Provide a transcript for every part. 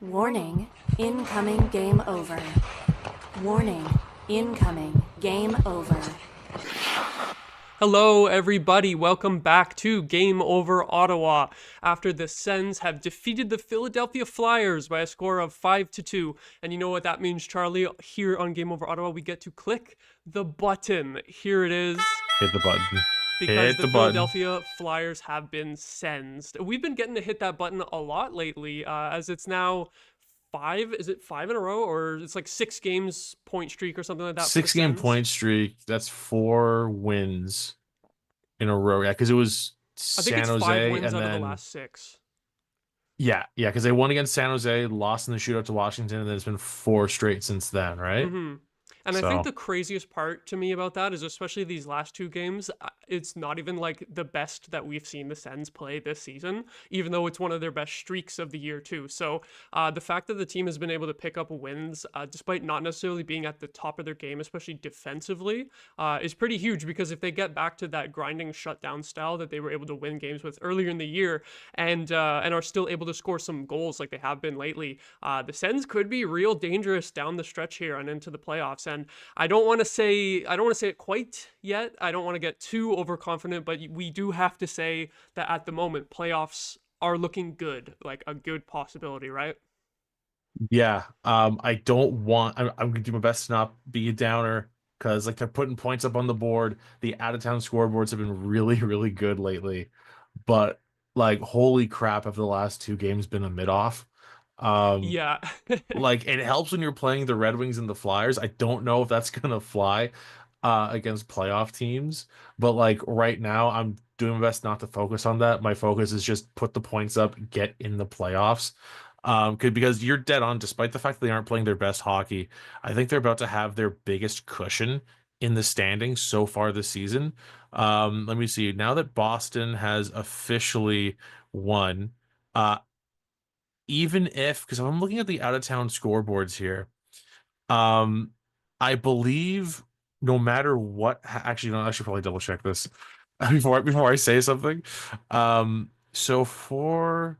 Warning, incoming game over. Warning, incoming game over. Hello, everybody. Welcome back to Game Over Ottawa. After the Sens have defeated the Philadelphia Flyers by a score of 5-2. And you know what that means, Charlie? Here on Game Over Ottawa, we get to click the button. Here it is. Hit the button. Because Hit the the button. Philadelphia Flyers have been sensed. We've been getting to hit that button a lot lately, as it's now is it five in a row, or it's like 6 games point streak or something like that? 6-game Sens? point streak. That's 4 wins in a row. Yeah, because it was I think San it's 5 Jose wins and out of the then last 6. yeah, because they won against San Jose, lost in the shootout to Washington, and then it's been 4 straight since then, right? Mm-hmm. And I think So the craziest part to me about that is, especially these last 2 games, it's not even like the best that we've seen the Sens play this season, even though it's one of their best streaks of the year too. So the fact that the team has been able to pick up wins, despite not necessarily being at the top of their game, especially defensively, is pretty huge, because if they get back to that grinding shutdown style that they were able to win games with earlier in the year, and are still able to score some goals like they have been lately, the Sens could be real dangerous down the stretch here and into the playoffs. And I don't want to say it quite yet. I don't want to get too overconfident, but we do have to say that at the moment playoffs are looking good, like a good possibility, right? yeah, I don't want. I'm gonna do my best to not be a downer because like they're putting points up on the board. The out of town scoreboards have been really, really good lately, but like holy crap, have the last 2 games been a mid off. Um, Yeah. like it helps when you're playing the Red Wings and the Flyers. I don't know if that's gonna fly against playoff teams, but like right now I'm doing my best not to focus on that. My focus is just put the points up, get in the playoffs. Because you're dead on, despite the fact that they aren't playing their best hockey, I think they're about to have their biggest cushion in the standings so far this season. Let me see. Now that Boston has officially won, uh, even if, because I'm looking at the out of town scoreboards here, um, I believe no matter what, actually, no, I should probably double check this before I say something. So for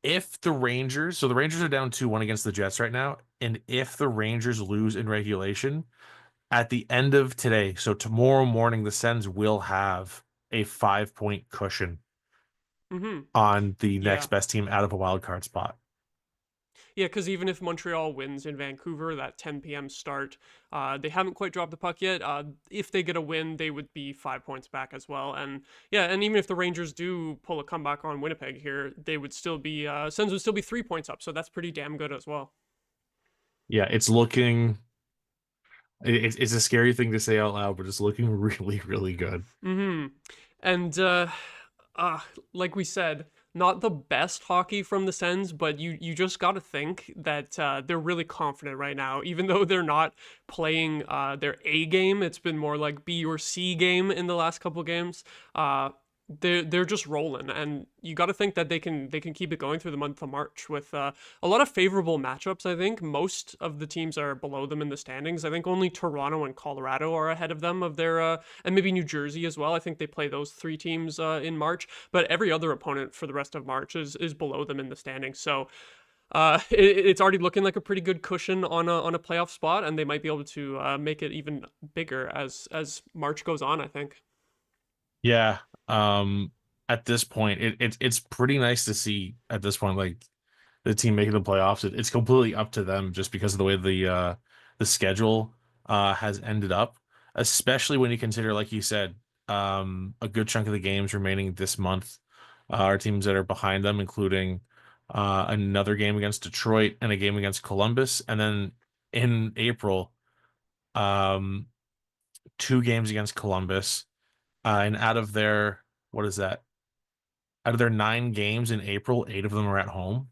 if the Rangers, so the Rangers are down 2-1 against the Jets right now, and if the Rangers lose in regulation at the end of today, so tomorrow morning, the Sens will have a 5-point cushion Mm-hmm. on the next Yeah. best team out of a wild card spot. Yeah, because even if Montreal wins in Vancouver, that 10 p.m. start, they haven't quite dropped the puck yet. If they get a win, they would be 5 points back as well. And yeah, and even if the Rangers do pull a comeback on Winnipeg here, they would still be, Sens would still be 3 points up. So that's pretty damn good as well. Yeah, it's looking. It's a scary thing to say out loud, but it's looking really, really good. Mm-hmm. And uh, like we said, not the best hockey from the Sens, but you just got to think that they're really confident right now. Even though they're not playing their A game, it's been more like B or C game in the last couple games. They're just rolling, and you got to think that they can keep it going through the month of March with a lot of favorable matchups. I think most of the teams are below them in the standings. I think only Toronto and Colorado are ahead of them of their and maybe New Jersey as well. I think they play those 3 teams in March, but every other opponent for the rest of March is below them in the standings. So it's already looking like a pretty good cushion on a playoff spot, and they might be able to make it even bigger as March goes on, I think. Yeah. At this point, it's pretty nice to see at this point, like the team making the playoffs. It's completely up to them just because of the way the schedule has ended up, especially when you consider, like you said, a good chunk of the games remaining this month are teams that are behind them, including another game against Detroit and a game against Columbus, and then in April, um, 2 games against Columbus, and out of their what is that? Out of their 9 games in April, 8 of them are at home.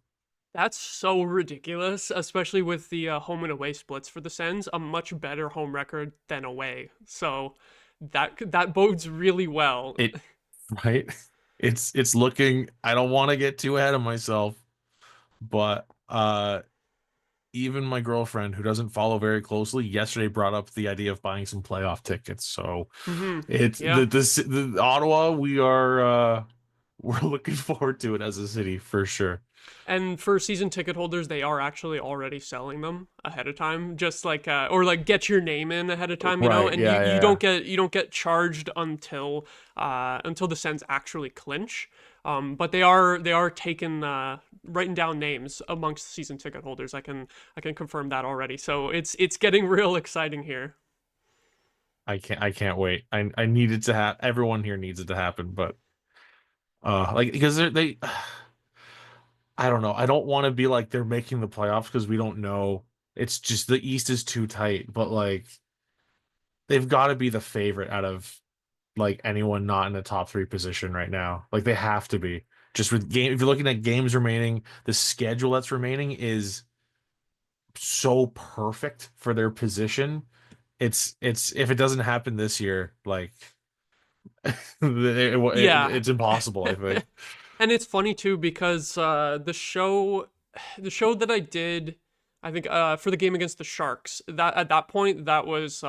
That's so ridiculous, especially with the home and away splits for the Sens. A much better home record than away, so that bodes really well. It right? It's looking. I don't want to get too ahead of myself, but even my girlfriend, who doesn't follow very closely, yesterday brought up the idea of buying some playoff tickets. So Mm-hmm. it's Yeah. the Ottawa. we're looking forward to it as a city for sure. And for season ticket holders, they are actually already selling them ahead of time, just like or like get your name in ahead of time, Right. and Yeah. you Yeah. don't get charged until the Sens actually clinch. But they are taking writing down names amongst season ticket holders. I can confirm that already. So it's getting real exciting here. I can't wait. I need it to have everyone here needs it to happen, but like because they I don't know. I don't want to be like they're making the playoffs because we don't know. It's just the East is too tight, but like they've got to be the favorite out of like anyone not in the top three position right now. Like they have to be. Just with game, if you're looking at games remaining, the schedule that's remaining is so perfect for their position. It's if it doesn't happen this year, like Yeah. it's impossible, I think. And it's funny too because the show that I did, I think for the game against the Sharks, that at that point that was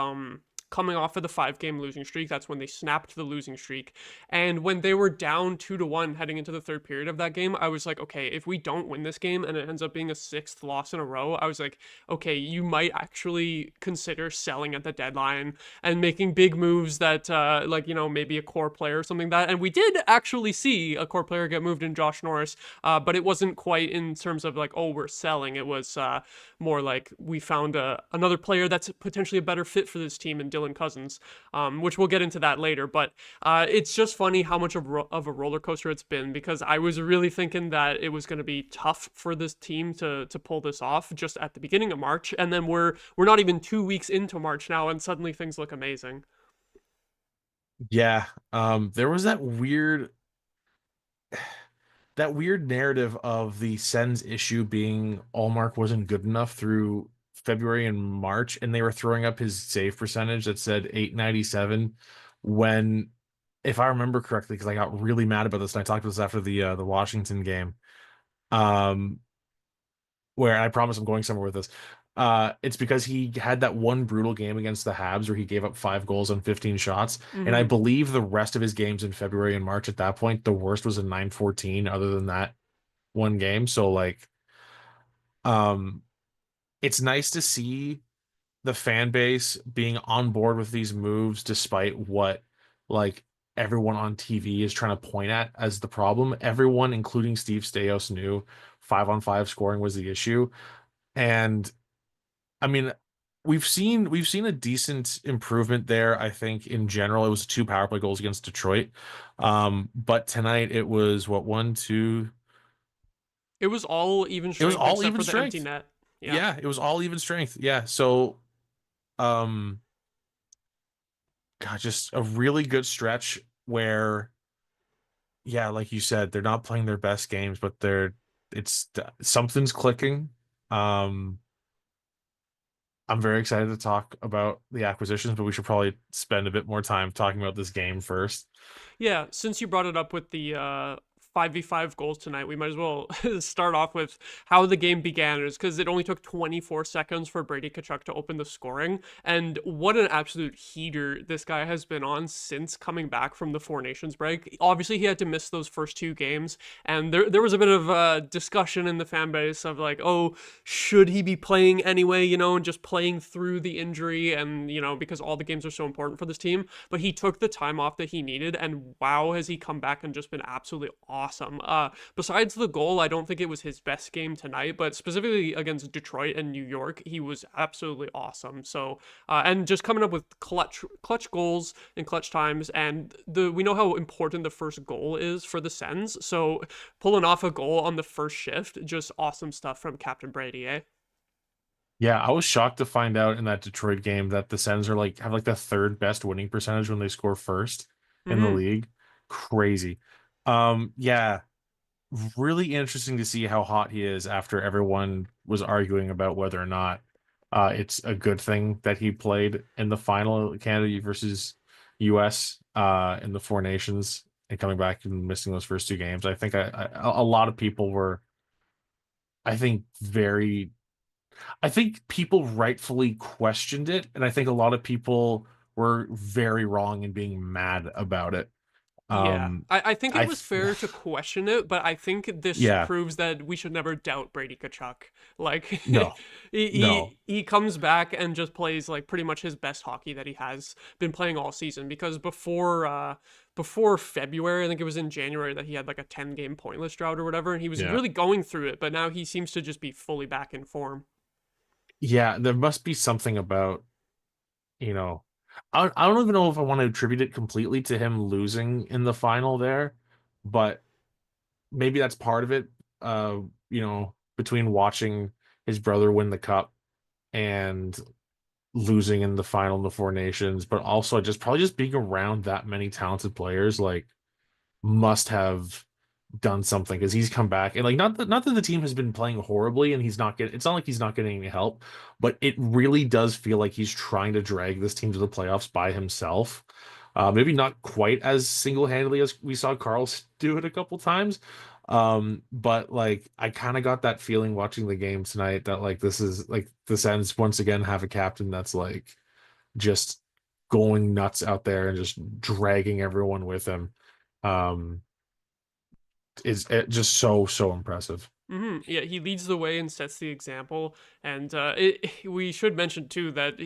coming off of the 5 game losing streak. That's when they snapped the losing streak. And when they were down 2-1 heading into the third period of that game, I was like, okay, if we don't win this game and it ends up being a 6th loss in a row, I was like, okay, you might actually consider selling at the deadline and making big moves that like maybe a core player or something like that. And we did actually see a core player get moved in Josh Norris, but it wasn't quite in terms of like, oh, we're selling. It was more like we found another player that's potentially a better fit for this team in Dylan Cozens, which we'll get into that later. But it's just funny how much of a roller coaster it's been, because I was really thinking that it was going to be tough for this team to pull this off just at the beginning of March, and then we're not even 2 weeks into March now, and suddenly things look amazing. Yeah. There was that weird narrative of the Sens issue being Allmark wasn't good enough through February and March, and they were throwing up his save percentage that said 897 when, if I remember correctly, because I got really mad about this and I talked about this after the Washington game. Um, where I promise I'm going somewhere with this. It's because he had that one brutal game against the Habs where he gave up 5 goals on 15 shots. And I Mm-hmm. believe the rest of his games in February and March at that point, the worst was a 914 other than that one game. So like um it's nice to see the fan base being on board with these moves despite what like everyone on TV is trying to point at as the problem. Everyone, including Steve Staios, knew 5-on-5 scoring was the issue. And I mean, we've seen a decent improvement there. I think in general, it was 2 power play goals against Detroit. But tonight it was what, one, two. It was all even It was strength all except even for the empty strength. net. Yeah. Yeah, it was all even strength. Yeah. So, um, God, just a really good stretch where, yeah, like you said, they're not playing their best games, but it's something's clicking. Um, I'm very excited to talk about the acquisitions, but we should probably spend a bit more time talking about this game first. Yeah, since you brought it up with the 5v5 goals tonight, we might as well start off with how the game began. Is because it only took 24 seconds for Brady Tkachuk to open the scoring, and what an absolute heater this guy has been on since coming back from the Four Nations break. Obviously, he had to miss those first 2 games, and there was a bit of discussion in the fan base of like, oh, should he be playing anyway, and just playing through the injury, and because all the games are so important for this team. But he took the time off that he needed, and wow, has he come back and just been absolutely awesome. Besides the goal, I don't think it was his best game tonight, but specifically against Detroit and New York, he was absolutely awesome. So, and just coming up with clutch goals in clutch times, and we know how important the first goal is for the Sens. So, pulling off a goal on the first shift, just awesome stuff from Captain Brady, eh? Yeah, I was shocked to find out in that Detroit game that the Sens are like have like the third best winning percentage when they score first in the Mm-hmm. league. Crazy. Yeah, really interesting to see how hot he is after everyone was arguing about whether or not it's a good thing that he played in the final, Canada versus US in the Four Nations, and coming back and missing those first 2 games. I think a lot of people were, I think, very I think people rightfully questioned it, and I think a lot of people were very wrong in being mad about it. Yeah, Um, I think it I was fair to question it, but I think this yeah, proves that we should never doubt Brady Kachuk. Like no, he, no, he comes back and just plays like pretty much his best hockey that he has been playing all season. Because before February, I think it was in January that he had like a 10-game pointless drought or whatever, and he was yeah, really going through it. But now he seems to just be fully back in form. yeah. There must be something about, you know, I don't even know if I want to attribute it completely to him losing in the final there, but maybe that's part of it. Uh, between watching his brother win the cup and losing in the final in the Four Nations, but also just probably just being around that many talented players, like must have done something because he's come back and like not that the team has been playing horribly and he's not getting it's not like he's not getting any help, but it really does feel like he's trying to drag this team to the playoffs by himself. Maybe not quite as single-handedly as we saw Carl do it a couple times. But like I kind of got that feeling watching the game tonight that like this is like the Sens once again have a captain that's like just going nuts out there and just dragging everyone with him. Um, is it just so impressive. Yeah, he leads the way and sets the example. And we should mention too that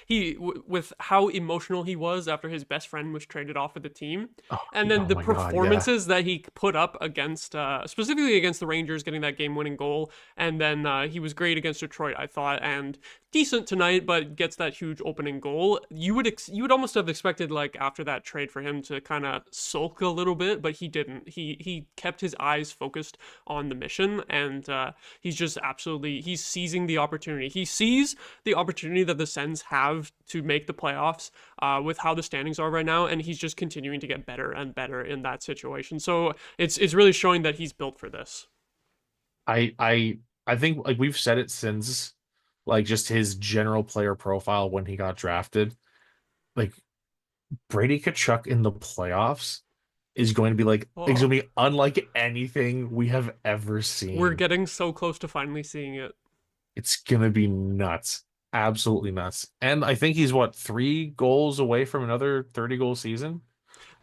with how emotional he was after his best friend was traded off of the team, Oh, and then oh the my God, yeah. performances that he put up against, specifically against the Rangers, getting that game-winning goal, and then he was great against Detroit, I thought, and decent tonight, but gets that huge opening goal. You would almost have expected like after that trade for him to kind of sulk a little bit, but he didn't. He kept his eyes focused on the mission, and he's just absolutely he's seizing the opportunity. He sees the opportunity that the Sens have to make the playoffs with how the standings are right now, and he's just continuing to get better and better in that situation. So it's really showing that he's built for this. I think like we've said it since like just his general player profile when he got drafted. Like Brady Kachuk in the playoffs is going to be like it's Oh, going to be unlike anything we have ever we're seen. getting so close to finally seeing it. It's going to be nuts. Absolutely nuts. And I think he's what, 3 goals away from another 30 goal season?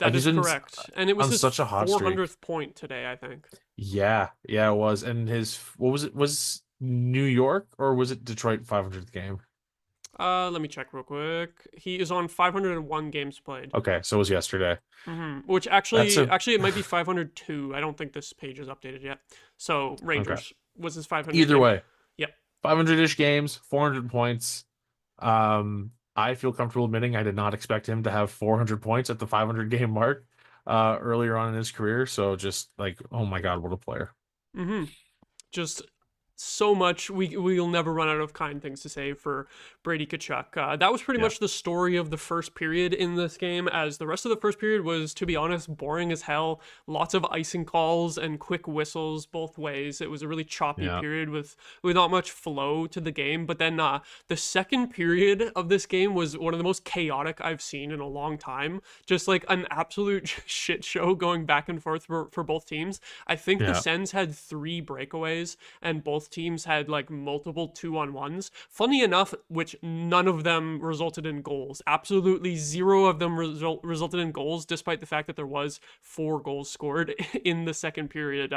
Like That he's is been correct. And it was on his such a hot streak. 400th point today, I think. Yeah, yeah, it was. And his what was it? Was New York or was it Detroit 500th game? Let me check real quick. He is on 501 games played. Okay, so it was yesterday. Which That's a actually it might be 502. I don't think this page is updated yet. So okay. Rangers was his 500th Either game. way, Yep. 500-ish games, 400 points. I feel comfortable admitting I did not expect him to have 400 points at the 500 game mark earlier on in his career. So just like, oh my God, what a player. Mm-hmm. Just so much. We'll never run out of kind things to say for Brady Kachuk. That was pretty Yeah. much the story of the first period in this game, as the rest of the first period was, to be honest, boring as hell. Lots of icing calls and quick whistles both ways. It was a really choppy Yeah. period with not much flow to the game. But then the second period of this game was one of the most chaotic I've seen in a long time. Just like an absolute shit show going back and forth for both teams. I think the Yeah. Sens had 3 breakaways and both teams had like multiple 2-on-1s. Funny enough, which none of them resulted in goals. Absolutely zero of them resulted in goals, despite the fact that there was 4 goals scored in the second period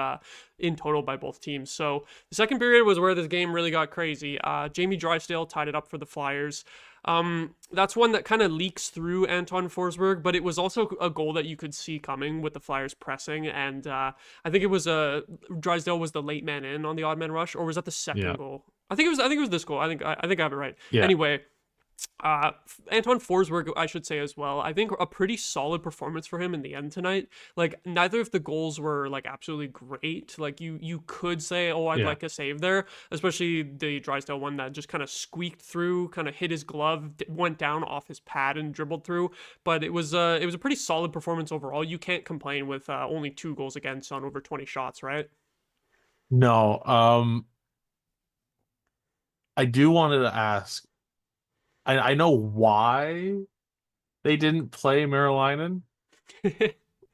in total by both teams. So the second period was where this game really got crazy. Jamie Drysdale tied it up for the Flyers. That's one that kind of leaks through Anton Forsberg, but it was also a goal that you could see coming with the Flyers pressing, and I think it was Drysdale was the late man in on the odd man rush, or was that the second Yeah. goal? I think it was this goal. I think I have it right. Yeah. Anyway, uh, Anton Forsberg, I should say as well. I think a pretty solid performance for him in the end tonight. Like neither of the goals were like absolutely great. Like you could say, oh, I'd Yeah. like a save there, especially the Drysdale one that just kind of squeaked through, kind of hit his glove, went down off his pad and dribbled through. But it was a pretty solid performance overall. You can't complain with only 2 goals against on over 20 shots, right? No. I do wanted to ask. I know why they didn't play Marilainen,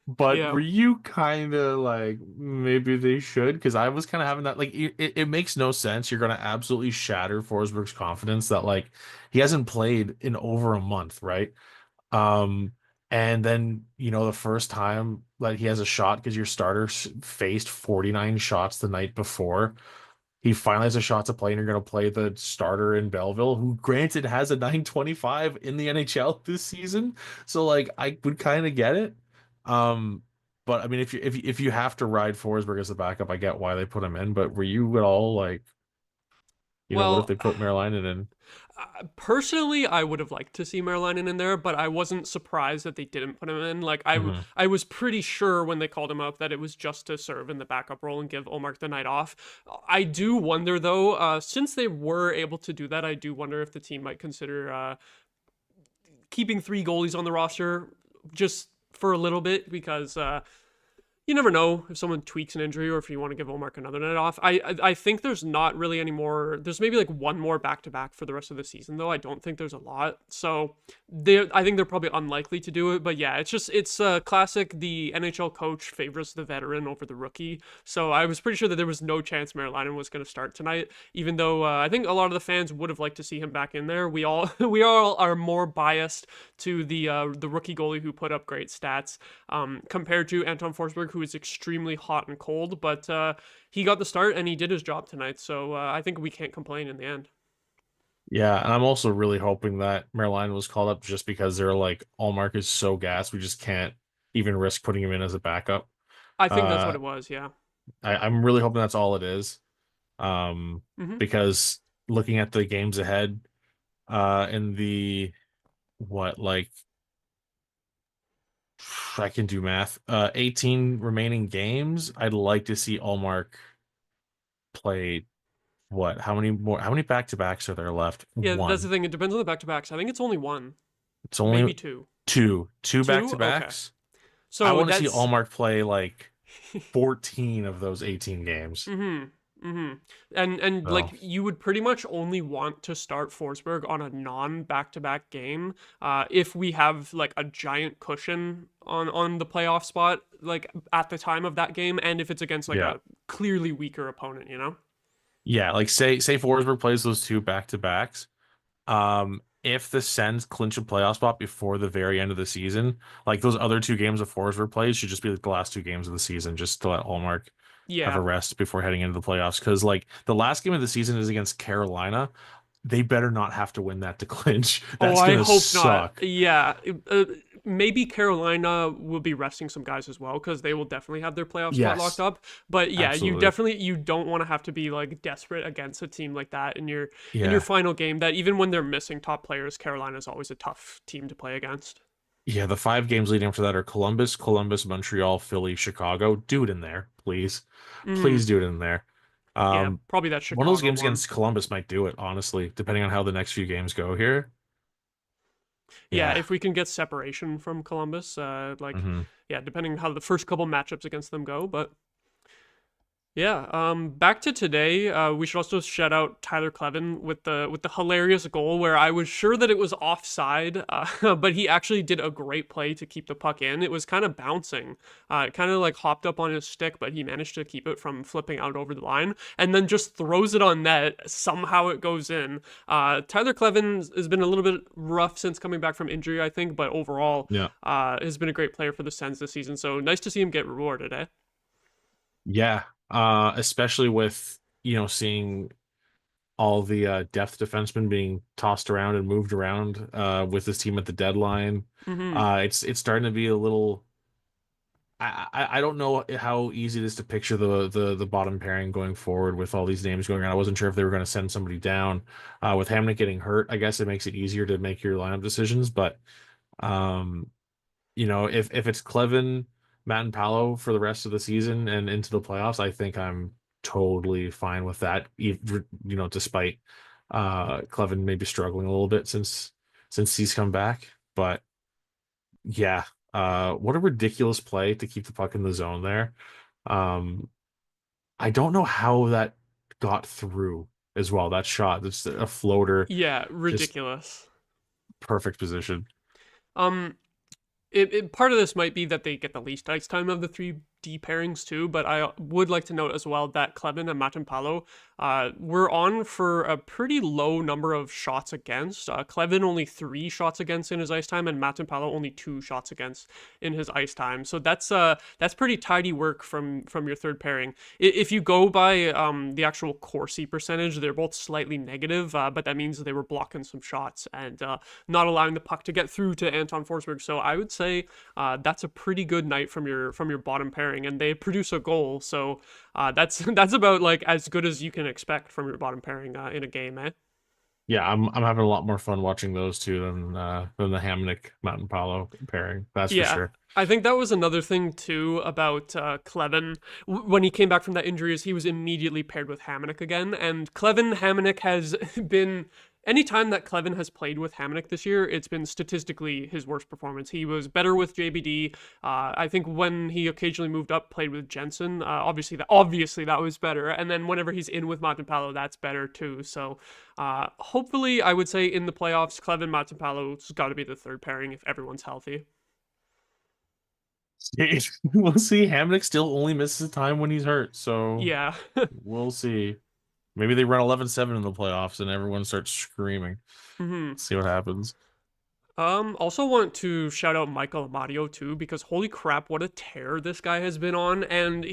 but Yeah. were you kind of like maybe they should? Because I was kind of having that like it makes no sense. You're gonna absolutely shatter Forsberg's confidence that like he hasn't played in over a month, right? Um, And then, the first time that he has a shot because your starter faced 49 shots the night before, he finally has a shot to play, and you're going to play the starter in Belleville, who granted has a 925 in the NHL this season. So like I would kind of get it. Um, but I mean, if you have to ride Forsberg as a backup, I get why they put him in. But were you at all like, what if Well, they put Merlinen in? personally, I would have liked to see Merlinen in there, but I wasn't surprised that they didn't put him in. Like Mhm. I was pretty sure when they called him up that it was just to serve in the backup role and give Olmark the night off. I do wonder though, since they were able to do that, I do wonder if the team might consider keeping 3 goalies on the roster just for a little bit because you never know if someone tweaks an injury or if you want to give Olmark another night off. I think there's not really any more. There's maybe like one more back to back for the rest of the season though. I don't think there's a lot. So I think they're probably unlikely to do it. But yeah, it's classic. The NHL coach favors the veteran over the rookie. So I was pretty sure that there was no chance Merlinen was going to start tonight. Even though I think a lot of the fans would have liked to see him back in there. We all we all are more biased to the rookie goalie who put up great stats compared to Anton Forsberg, who is extremely hot and cold, but he got the start and he did his job tonight. So I think we can't complain in the end. Yeah, and I'm also really hoping that Merlinen was called up just because they're like, Allmark is so gassed, we just can't even risk putting him in as a backup. I think that's what Uh, it was. Yeah. I'm really hoping that's all it is. Um, Hmm. because looking at the games ahead, in the what, like, I can do math. 18 remaining games, I'd like to see Allmark play what? How many back-to-backs are there left? Yeah, that's the One. thing. It depends on the back to backs. I think it's only one, It's only maybe two. two Two? Okay. back-to-backs. I So want to see that's Allmark play like 14 of those 18 games. mm-hmm. Mm-hmm. And So, like you would pretty much only want to start Forsberg on a non back-to-back game if we have like a giant cushion on the playoff spot like at the time of that game and if it's against like yeah. a clearly weaker opponent, you know? Yeah, like say Forsberg plays those two back-to-backs. If the Sens clinch a playoff spot before the very end of the season, like those other two games of Forsberg plays should just be like the last two games of the season, just to let Allmark have a Yeah. rest before heading into the playoffs. Because like the last game of the season is against Carolina. They better not have to win that to clinch. Oh, That's I gonna hope not. suck. Yeah. Maybe Carolina will be resting some guys as well because they will definitely have their playoff spot locked Yes, up. But yeah, absolutely. you don't want to have to be like desperate against a team like that in your Yeah. final game. That even when they're missing top players, Carolina is always a tough team to play against. Yeah, the 5 games leading up to that are Columbus, Montreal, Philly, Chicago. Do it in there, please. Hmm. Please do it in there. Yeah, Um, probably that one of those Chicago games one. against Columbus might do it, honestly, depending on how the next few games go here. Yeah, Yeah. if we can get separation from Columbus, Hmm. yeah, depending on how the first couple matchups against them go, but. Yeah, back to today, we should also shout out Tyler Clevin with the hilarious goal where I was sure that it was offside, but he actually did a great play to keep the puck in. It was kind of bouncing, it kind of like hopped up on his stick, but he managed to keep it from flipping out over the line, and then just throws it on net. Somehow it goes in. Tyler Clevin has been a little bit rough since coming back from injury, I think, but overall, Yeah. has been a great player for the Sens this season. So nice to see him get rewarded, eh? Yeah. Especially with, seeing all the depth defensemen being tossed around and moved around with this team at the deadline. Mm-hmm. It's starting to be a little. I don't know how easy it is to picture the bottom pairing going forward with all these names going around. I wasn't sure if they were going to send somebody down. With Hamnick getting hurt, I guess it makes it easier to make your lineup decisions. But um, if it's Clevin, Matt and Paolo for the rest of the season and into the playoffs, I think I'm totally fine with that. Despite Clevin maybe struggling a little bit since he's come back. But yeah, what a ridiculous play to keep the puck in the zone there. Um, I don't know how that got through as well. That shot, it's a floater, Yeah, just ridiculous. perfect position. Um, part of this might be that they get the least ice time of the three D pairings too, but I would like to note as well that Clevin and Matampalo were on for a pretty low number of shots against. Clevin only 3 shots against in his ice time, and Matampalo only 2 shots against in his ice time. So that's pretty tidy work from your third pairing. If you go by the actual Corsi percentage, they're both slightly negative, but that means they were blocking some shots and not allowing the puck to get through to Anton Forsberg. So I would say that's a pretty good night from your bottom pairing, and they produce a goal. So that's about like as good as you can expect from your bottom pairing in a game, eh? Yeah, I'm having a lot more fun watching those two than the Hamnick Mountain Palo pairing. That's for Yeah. sure. I think that was another thing too about Clevin when he came back from that injury, is he was immediately paired with Hamonic again, and Clevin Hamonic has been. Anytime that Clevin has played with Hamonic this year, it's been statistically his worst performance. He was better with JBD. I think when he occasionally moved up, played with Jensen, obviously that was better. And then whenever he's in with Matampalo, that's better too. So hopefully, I would say in the playoffs, Clevin Matampalo's got to be the third pairing if everyone's healthy. We'll see. Hamnick still only misses time when he's hurt, so Yeah. we'll see. Maybe they run 11-7 in the playoffs and everyone starts screaming. Mm-hmm. See what happens. Also want to shout out Michael Amadio too, because holy crap, what a tear this guy has been on. And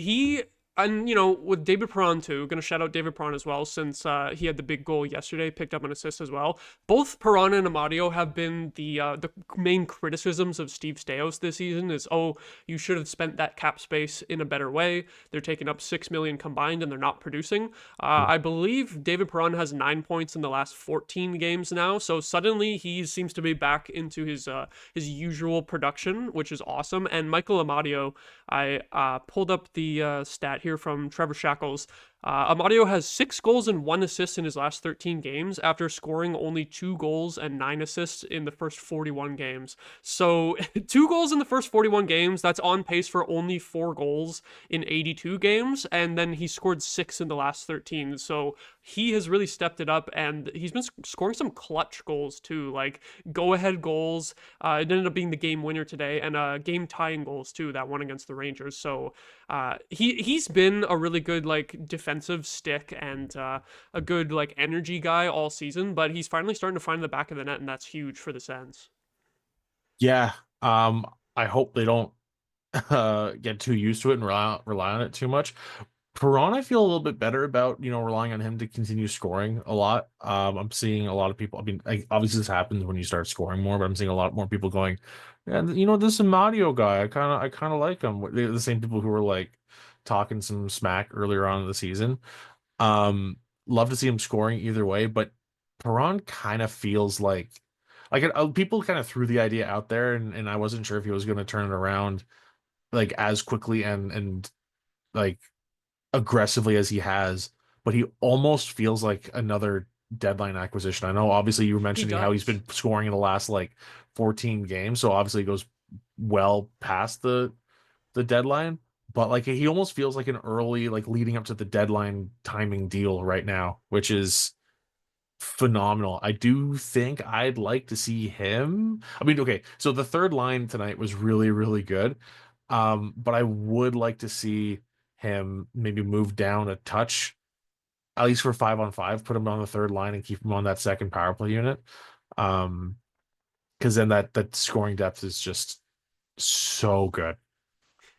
you know, with David Perron too, gonna shout out David Perron as well, since he had the big goal yesterday, picked up an assist as well. Both Perron and Amadio have been the main criticisms of Steve Staios this season is, oh, you should have spent that cap space in a better way. They're taking up $6 million combined and they're not producing. I believe David Perron has 9 points in the last 14 games now, so suddenly he seems to be back into his usual production, which is awesome. And Michael Amadio, I pulled up the stat here from Trevor Shackles. Amadio has 6 goals and 1 assist in his last 13 games after scoring only 2 goals and 9 assists in the first 41 games. So 2 goals in the first 41 games, that's on pace for only 4 goals in 82 games, and then he scored 6 in the last 13. So he has really stepped it up, and he's been scoring some clutch goals too, like go-ahead goals. It ended up being the game winner today, and game-tying goals too, that one against the Rangers. So he's been a really good like defensive stick and a good like energy guy all season, but he's finally starting to find the back of the net, and that's huge for the Sens. Yeah. I hope they don't get too used to it and rely on it too much. Perron, I feel a little bit better about, relying on him to continue scoring a lot. I'm seeing a lot of people. I mean, obviously this happens when you start scoring more, but I'm seeing a lot more people going, and this Amadio guy, I kind of like him. They're the same people who were like talking some smack earlier on in the season. Love to see him scoring either way, but Perron kind of feels like people kind of threw the idea out there, and I wasn't sure if he was going to turn it around like as quickly and like aggressively as he has, but he almost feels like another deadline acquisition. I know obviously you were mentioning how he's been scoring in the last like 14 games, so obviously it goes well past the deadline, but like he almost feels like an early, like leading up to the deadline timing deal right now, which is phenomenal. I do think I'd like to see him. I mean, okay, so the third line tonight was really, really good. But I would like to see him maybe move down a touch, at least for 5-on-5, put him on the third line and keep him on that second power play unit. Because then that scoring depth is just so good.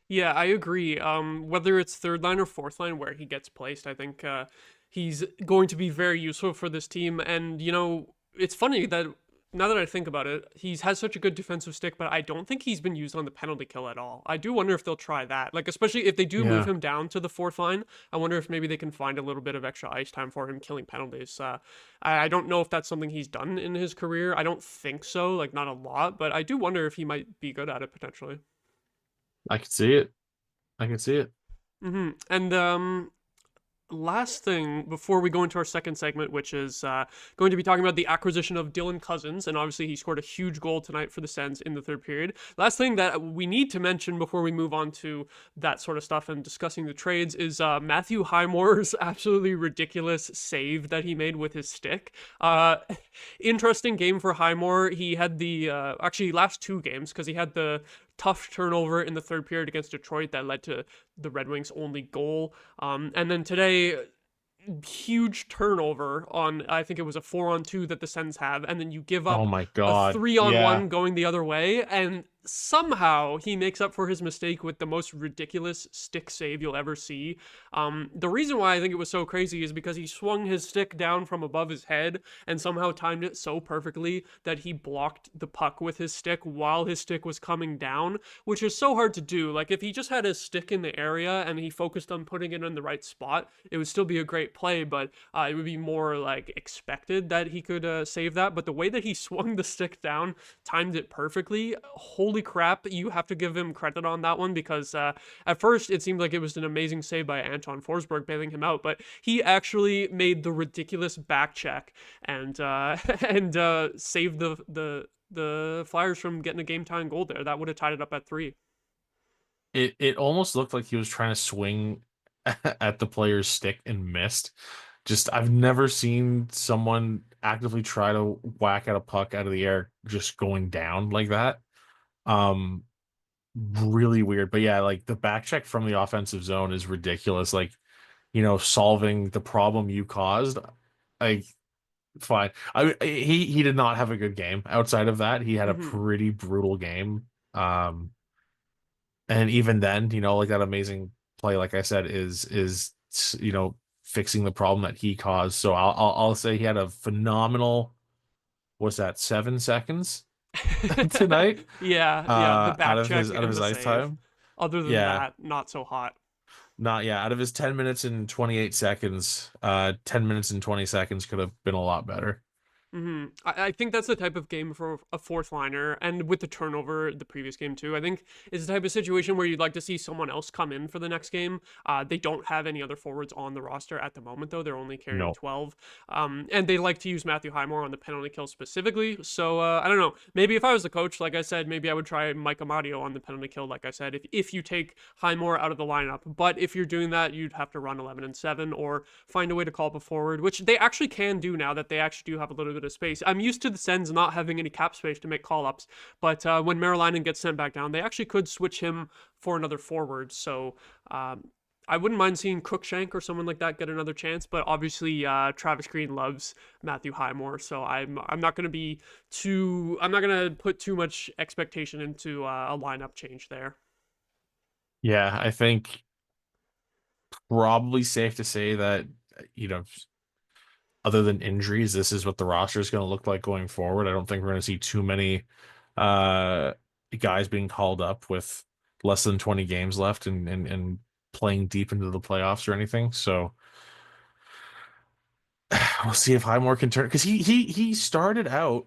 Yeah, I agree. Whether it's third line or fourth line where he gets placed, I think he's going to be very useful for this team. And, it's funny that now that I think about it, he has such a good defensive stick, but I don't think he's been used on the penalty kill at all. I do wonder if they'll try that. Like, especially if they do move him down to the fourth line, I wonder if maybe they can find a little bit of extra ice time for him killing penalties. I don't know if that's something he's done in his career. I don't think so, like not a lot, but I do wonder if he might be good at it potentially. I can see it. Mm-hmm. And last thing before we go into our second segment, which is going to be talking about the acquisition of Dylan Cozens, and obviously he scored a huge goal tonight for the Sens in the third period. Last thing that we need to mention before we move on to that sort of stuff and discussing the trades is Matthew Highmore's absolutely ridiculous save that he made with his stick. Interesting game for Highmore. He had the actually last 2 games, because he had the tough turnover in the third period against Detroit that led to the Red Wings' only goal. And then today, huge turnover on, I think it was a 4-on-2 that the Sens have, and then you give Oh up my a God. 3-on-1 Yeah. going the other way, and somehow he makes up for his mistake with the most ridiculous stick save you'll ever see. The reason why I think it was so crazy is because he swung his stick down from above his head and somehow timed it so perfectly that he blocked the puck with his stick while his stick was coming down, which is so hard to do. Like, if he just had his stick in the area and he focused on putting it in the right spot, it would still be a great play, but it would be more like expected that he could save that. But the way that he swung the stick down, timed it perfectly, holy crap, you have to give him credit on that one, because at first it seemed like it was an amazing save by Anton Forsberg bailing him out, but he actually made the ridiculous back check and saved the Flyers from getting a game tying goal there. That would have tied it up at 3. It almost looked like he was trying to swing at the player's stick and missed. Just, I've never seen someone actively try to whack at a puck out of the air just going down like that. Really weird. But yeah, like the back check from the offensive zone is ridiculous. Like, solving the problem you caused. Like, fine. He did not have a good game. Outside of that, he had a pretty brutal game. And even then, like that amazing play, like I said, is fixing the problem that he caused. So I'll say he had a phenomenal, what's that, 7 seconds tonight? Yeah, the back Out of check his and the ice save. time. Other than Yeah. that, not so hot. Out of his 10 minutes and 28 seconds, 10 minutes and 20 seconds could have been a lot better. I think that's the type of game for a fourth liner, and with the turnover the previous game too, I think it's the type of situation where you'd like to see someone else come in for the next game. They don't have any other forwards on the roster at the moment, though. They're only carrying No. 12. And they like to use Matthew Highmore on the penalty kill specifically. So I don't know. Maybe if I was the coach, like I said, maybe I would try Mike Amadio on the penalty kill, like I said, if you take Highmore out of the lineup. But if you're doing that, you'd have to run 11 and 7 or find a way to call up a forward, which they actually can do now that they actually do have a little bit of space. I'm used to the Sens not having any cap space to make call-ups, but when Marilainen gets sent back down, they actually could switch him for another forward. So I wouldn't mind seeing Cruikshank or someone like that get another chance, but obviously Travis Green loves Matthew Highmore, so I'm not going to put too much expectation into a lineup change there. Yeah, I think probably safe to say that, other than injuries, this is what the roster is going to look like going forward. I don't think we're going to see too many guys being called up with less than 20 games left and playing deep into the playoffs or anything. So we'll see if Highmore can turn, because he started out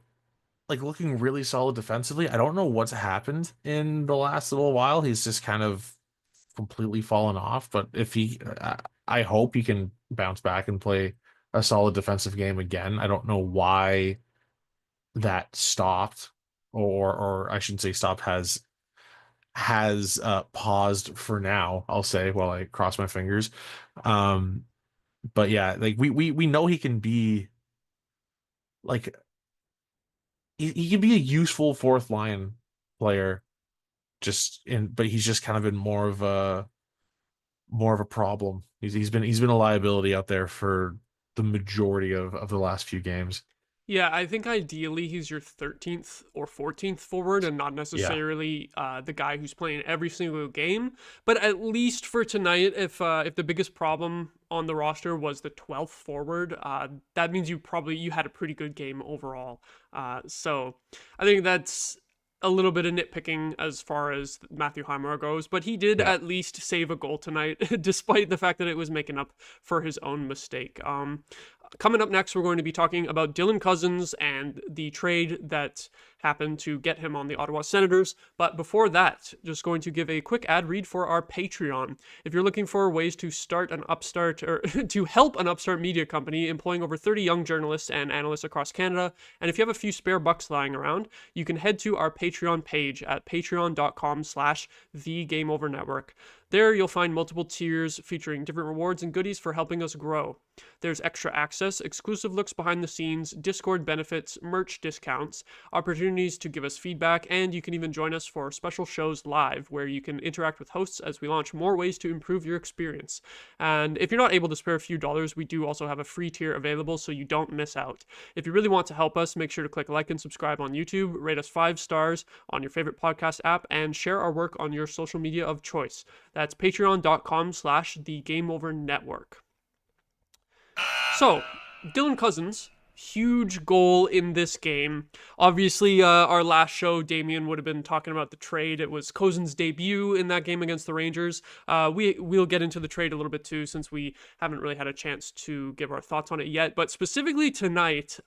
like looking really solid defensively. I don't know what's happened in the last little while. He's just kind of completely fallen off. But if I hope he can bounce back and play a solid defensive game again. I don't know why that stopped, or I shouldn't say stopped, has paused for now, I'll say, while I cross my fingers. But yeah, like we know he can be like he can be a useful fourth line player, but he's just kind of been more of a problem. He's been a liability out there for the majority of the last few games. Yeah, I think ideally he's your 13th or 14th forward and not necessarily the guy who's playing every single game. But at least for tonight, if the biggest problem on the roster was the 12th forward, that means you had a pretty good game overall. So I think that's a little bit of nitpicking as far as Matthew Highmore goes, but he did at least save a goal tonight, despite the fact that it was making up for his own mistake. Coming up next, we're going to be talking about Dylan Cozens and the trade that happened to get him on the Ottawa Senators. But before that, just going to give a quick ad read for our Patreon. If you're looking for ways to start an upstart or to help an upstart media company employing over 30 young journalists and analysts across Canada, and if you have a few spare bucks lying around, you can head to our Patreon page at patreon.com/thegameovernetwork. There you'll find multiple tiers featuring different rewards and goodies for helping us grow. There's extra access, exclusive looks behind the scenes, Discord benefits, merch discounts, opportunities opportunities to give us feedback, and you can even join us for special shows live where you can interact with hosts as we launch more ways to improve your experience. And if you're not able to spare a few dollars, we do also have a free tier available so you don't miss out. If you really want to help us, make sure to click like and subscribe on YouTube, rate us 5 stars on your favorite podcast app, and share our work on your social media of choice. That's patreon.com/thegameovernetwork. So, Dylan Cozens, huge goal in this game. Obviously, our last show, Damien would have been talking about the trade. It was Cozens' debut in that game against the Rangers. We'll get into the trade a little bit too, since we haven't really had a chance to give our thoughts on it yet. But specifically tonight,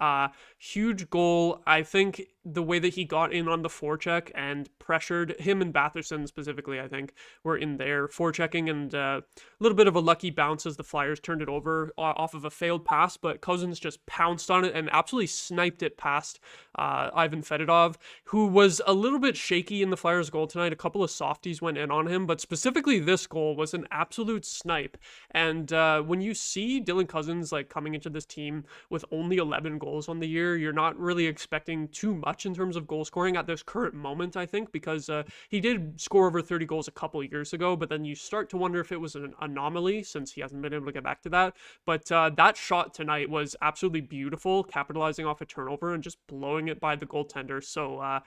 huge goal. I think the way that he got in on the forecheck and pressured him and Batherson specifically, I think, were in there forechecking, and a little bit of a lucky bounce as the Flyers turned it over off of a failed pass, but Cozens just pounced on it and absolutely sniped it past Ivan Fedotov, who was a little bit shaky in the Flyers' goal tonight. A couple of softies went in on him, but specifically this goal was an absolute snipe. And when you see Dylan Cozens like coming into this team with only 11 goals on the year, you're not really expecting too much in terms of goal scoring at this current moment, I think, because he did score over 30 goals a couple of years ago, but then you start to wonder if it was an anomaly since he hasn't been able to get back to that. But that shot tonight was absolutely beautiful, capitalizing off a turnover and just blowing it by the goaltender. So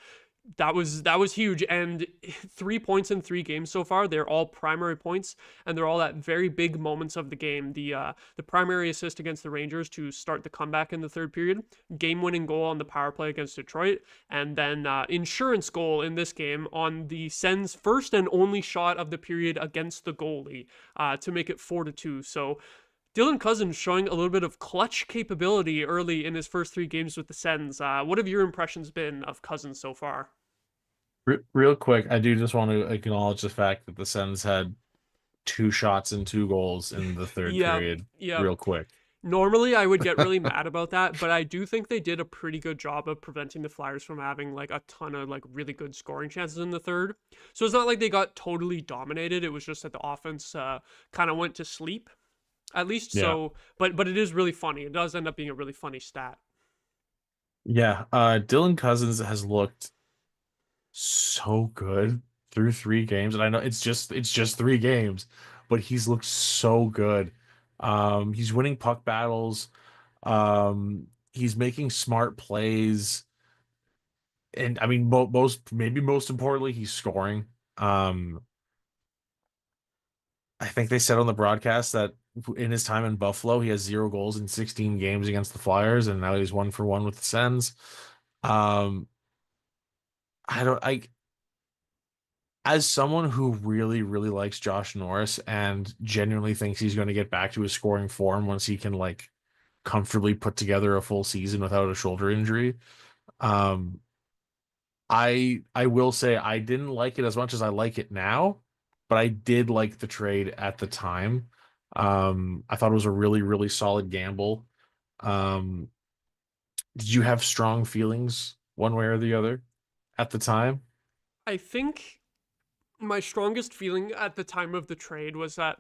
that was huge, and 3 points in 3 games so far. They're all primary points, and they're all at very big moments of the game. The primary assist against the Rangers to start the comeback in the third period, game-winning goal on the power play against Detroit, and then insurance goal in this game on the Sens' first and only shot of the period against the goalie to make it 4-2. So Dylan Cozens showing a little bit of clutch capability early in his first 3 games with the Sens. What have your impressions been of Cozens so far? Real quick, I do just want to acknowledge the fact that the Sens had 2 shots and 2 goals in the third period. Yeah. Real quick. Normally, I would get really mad about that, but I do think they did a pretty good job of preventing the Flyers from having like a ton of like really good scoring chances in the third. So it's not like they got totally dominated. It was just that the offense kind of went to sleep. At least so, but it is really funny. It does end up being a really funny stat. Yeah, Dylan Cozens has looked so good through 3 games, and I know it's just 3 games, but he's looked so good. He's winning puck battles. He's making smart plays, and I mean, most importantly, he's scoring. I think they said on the broadcast that in his time in Buffalo, he has 0 goals in 16 games against the Flyers, and now he's 1 for 1 with the Sens. As someone who really, really likes Josh Norris and genuinely thinks he's going to get back to his scoring form once he can like comfortably put together a full season without a shoulder injury, I will say I didn't like it as much as I like it now, but I did like the trade at the time. I thought it was a really, really solid gamble. Did you have strong feelings one way or the other at the time? I think my strongest feeling at the time of the trade was that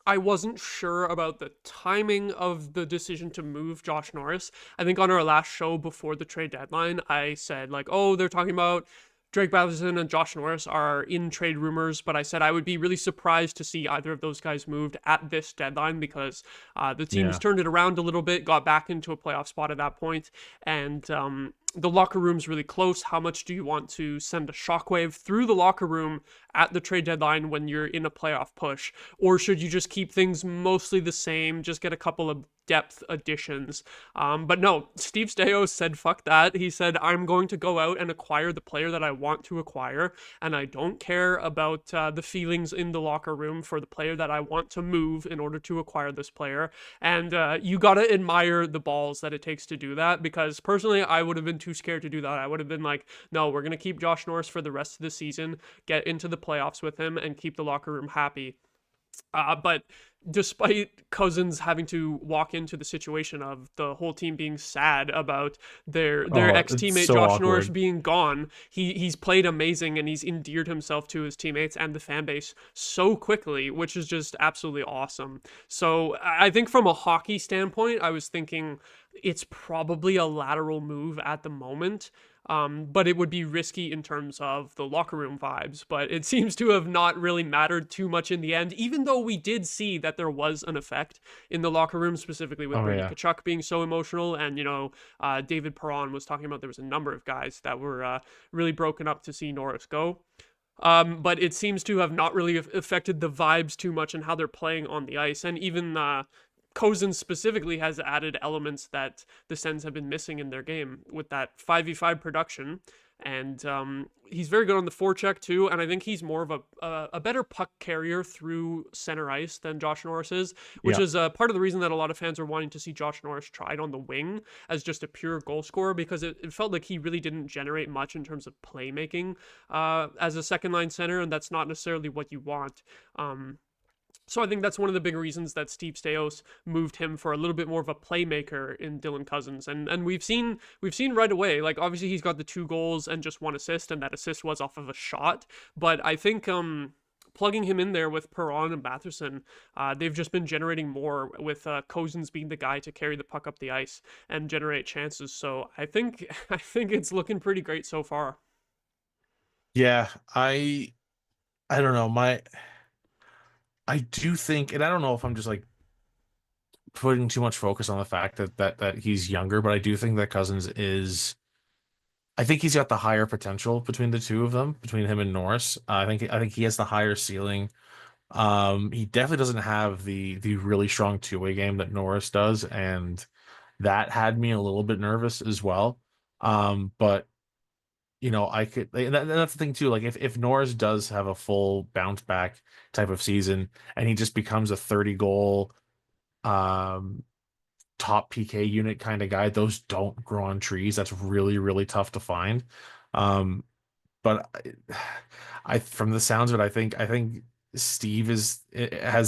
I wasn't sure about the timing of the decision to move Josh Norris. I think on our last show before the trade deadline, I said like, oh, they're talking about Drake Batherson and Josh Norris are in trade rumors, but I said I would be really surprised to see either of those guys moved at this deadline because the teams turned it around a little bit, got back into a playoff spot at that point, and the locker room's really close. How much do you want to send a shockwave through the locker room at the trade deadline when you're in a playoff push? Or should you just keep things mostly the same, just get a couple of depth additions? But no, Steve Stais said, fuck that. He said, I'm going to go out and acquire the player that I want to acquire, and I don't care about the feelings in the locker room for the player that I want to move in order to acquire this player. And you gotta admire the balls that it takes to do that, because personally, I would have been too scared to do that. I would have been like, no, we're going to keep Josh Norris for the rest of the season, get into the playoffs with him, and keep the locker room happy. But despite Cozens having to walk into the situation of the whole team being sad about their ex-teammate so Josh awkward. Norris being gone, he's played amazing, and he's endeared himself to his teammates and the fan base so quickly, which is just absolutely awesome. So I think from a hockey standpoint, I was thinking it's probably a lateral move at the moment. But it would be risky in terms of the locker room vibes. But it seems to have not really mattered too much in the end, even though we did see that there was an effect in the locker room, specifically with Oh Brady yeah. Tkachuk being so emotional. And, David Perron was talking about there was a number of guys that were really broken up to see Norris go. But it seems to have not really affected the vibes too much and how they're playing on the ice. And even Cozens specifically has added elements that the Sens have been missing in their game with that 5v5 production. And he's very good on the forecheck too. And I think he's more of a better puck carrier through center ice than Josh Norris is, which Yeah. is part of the reason that a lot of fans are wanting to see Josh Norris tried on the wing as just a pure goal scorer, because it felt like he really didn't generate much in terms of playmaking as a second line center. And that's not necessarily what you want. So I think that's one of the big reasons that Steve Staios moved him for a little bit more of a playmaker in Dylan Cozens. And we've seen right away, like obviously he's got the 2 goals and just 1 assist, and that assist was off of a shot. But I think plugging him in there with Perron and Batherson, they've just been generating more with Cozens being the guy to carry the puck up the ice and generate chances. So I think I think it's looking pretty great so far. Yeah, I don't know. I do think, and I don't know if I'm just like putting too much focus on the fact that he's younger, but I do think that Cousins is. I think he's got the higher potential between the two of them, between him and Norris. I think he has the higher ceiling. He definitely doesn't have the really strong two-way game that Norris does, and that had me a little bit nervous as well. But I could, that's the thing too. Like if Norris does have a full bounce back type of season and he just becomes a 30 goal um top PK unit kind of guy, those don't grow on trees. That's really, really tough to find. Um, but from the sounds of it, I think Steve has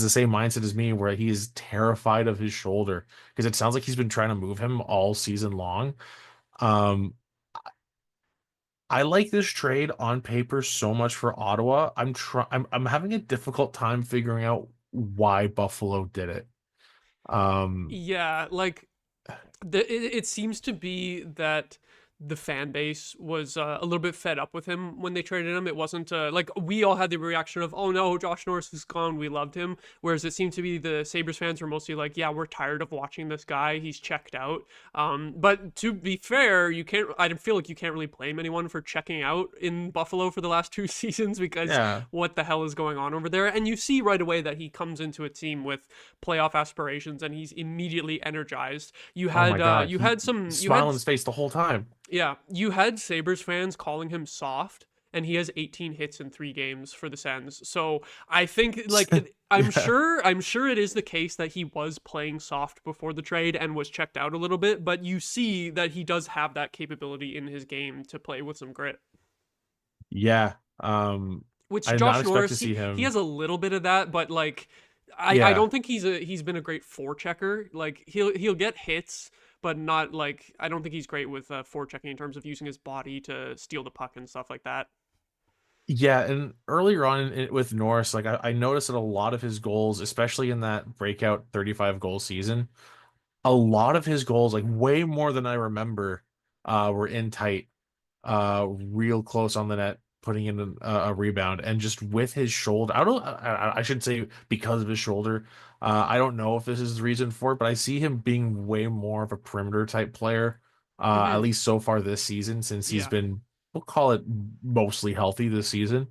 the same mindset as me, where he is terrified of his shoulder because it sounds like he's been trying to move him all season long. Um, I like this trade on paper so much for Ottawa. I'm having a difficult time figuring out why Buffalo did it. Um, Yeah, like it seems to be that the fan base was a little bit fed up with him when they traded him. It wasn't like we all had the reaction of, oh no, Josh Norris is gone, we loved him. Whereas it seemed to be the Sabres fans were mostly like, yeah, we're tired of watching this guy. He's checked out. But to be fair, I feel like you can't really blame anyone for checking out in Buffalo for the last 2 seasons, because yeah. what the hell is going on over there? And you see right away that he comes into a team with playoff aspirations and he's immediately energized. You Oh my had God, you had he's some you smiling had on his face the whole time. yeah, you had Sabres fans calling him soft, and he has 18 hits in 3 games for the Sens. So I think, like, I'm Yeah. sure it is the case that he was playing soft before the trade and was checked out a little bit, but you see that he does have that capability in his game to play with some grit. Yeah. Which I did not Josh expect to Norris, see he him. has a little bit of that, but like I Yeah. don't think he's been a great forechecker. Like he'll get hits, but not like, I don't think he's great with forechecking in terms of using his body to steal the puck and stuff like that. Yeah, and earlier on with Norris, like I noticed that a lot of his goals, especially in that breakout 35 goal season, a lot of his goals, like way more than I remember, were in tight, real close on the net, putting in a rebound, and just with his shoulder. I don't. I should say because of his shoulder. I don't know if this is the reason for it, but I see him being way more of a perimeter type player, at Hmm. least so far this season, since he's Yeah. been, we'll call it, mostly healthy this season.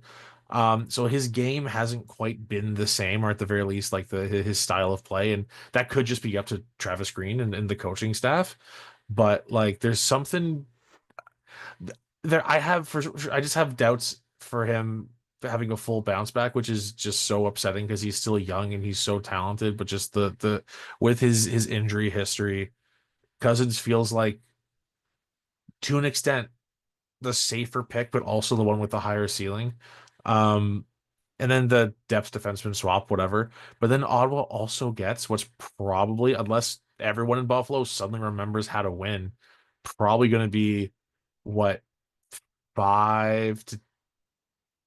So his game hasn't quite been the same, or at the very least, like his style of play, and that could just be up to Travis Green and the coaching staff. But like, there's something there. I just have doubts for him having a full bounce back, which is just so upsetting because he's still young and he's so talented. But just the with his injury history, Cousins feels like, to an extent, the safer pick, but also the one with the higher ceiling. Um, and then the depth defenseman swap, whatever. But then Ottawa also gets what's probably, unless everyone in Buffalo suddenly remembers how to win, probably going to be what, 5 to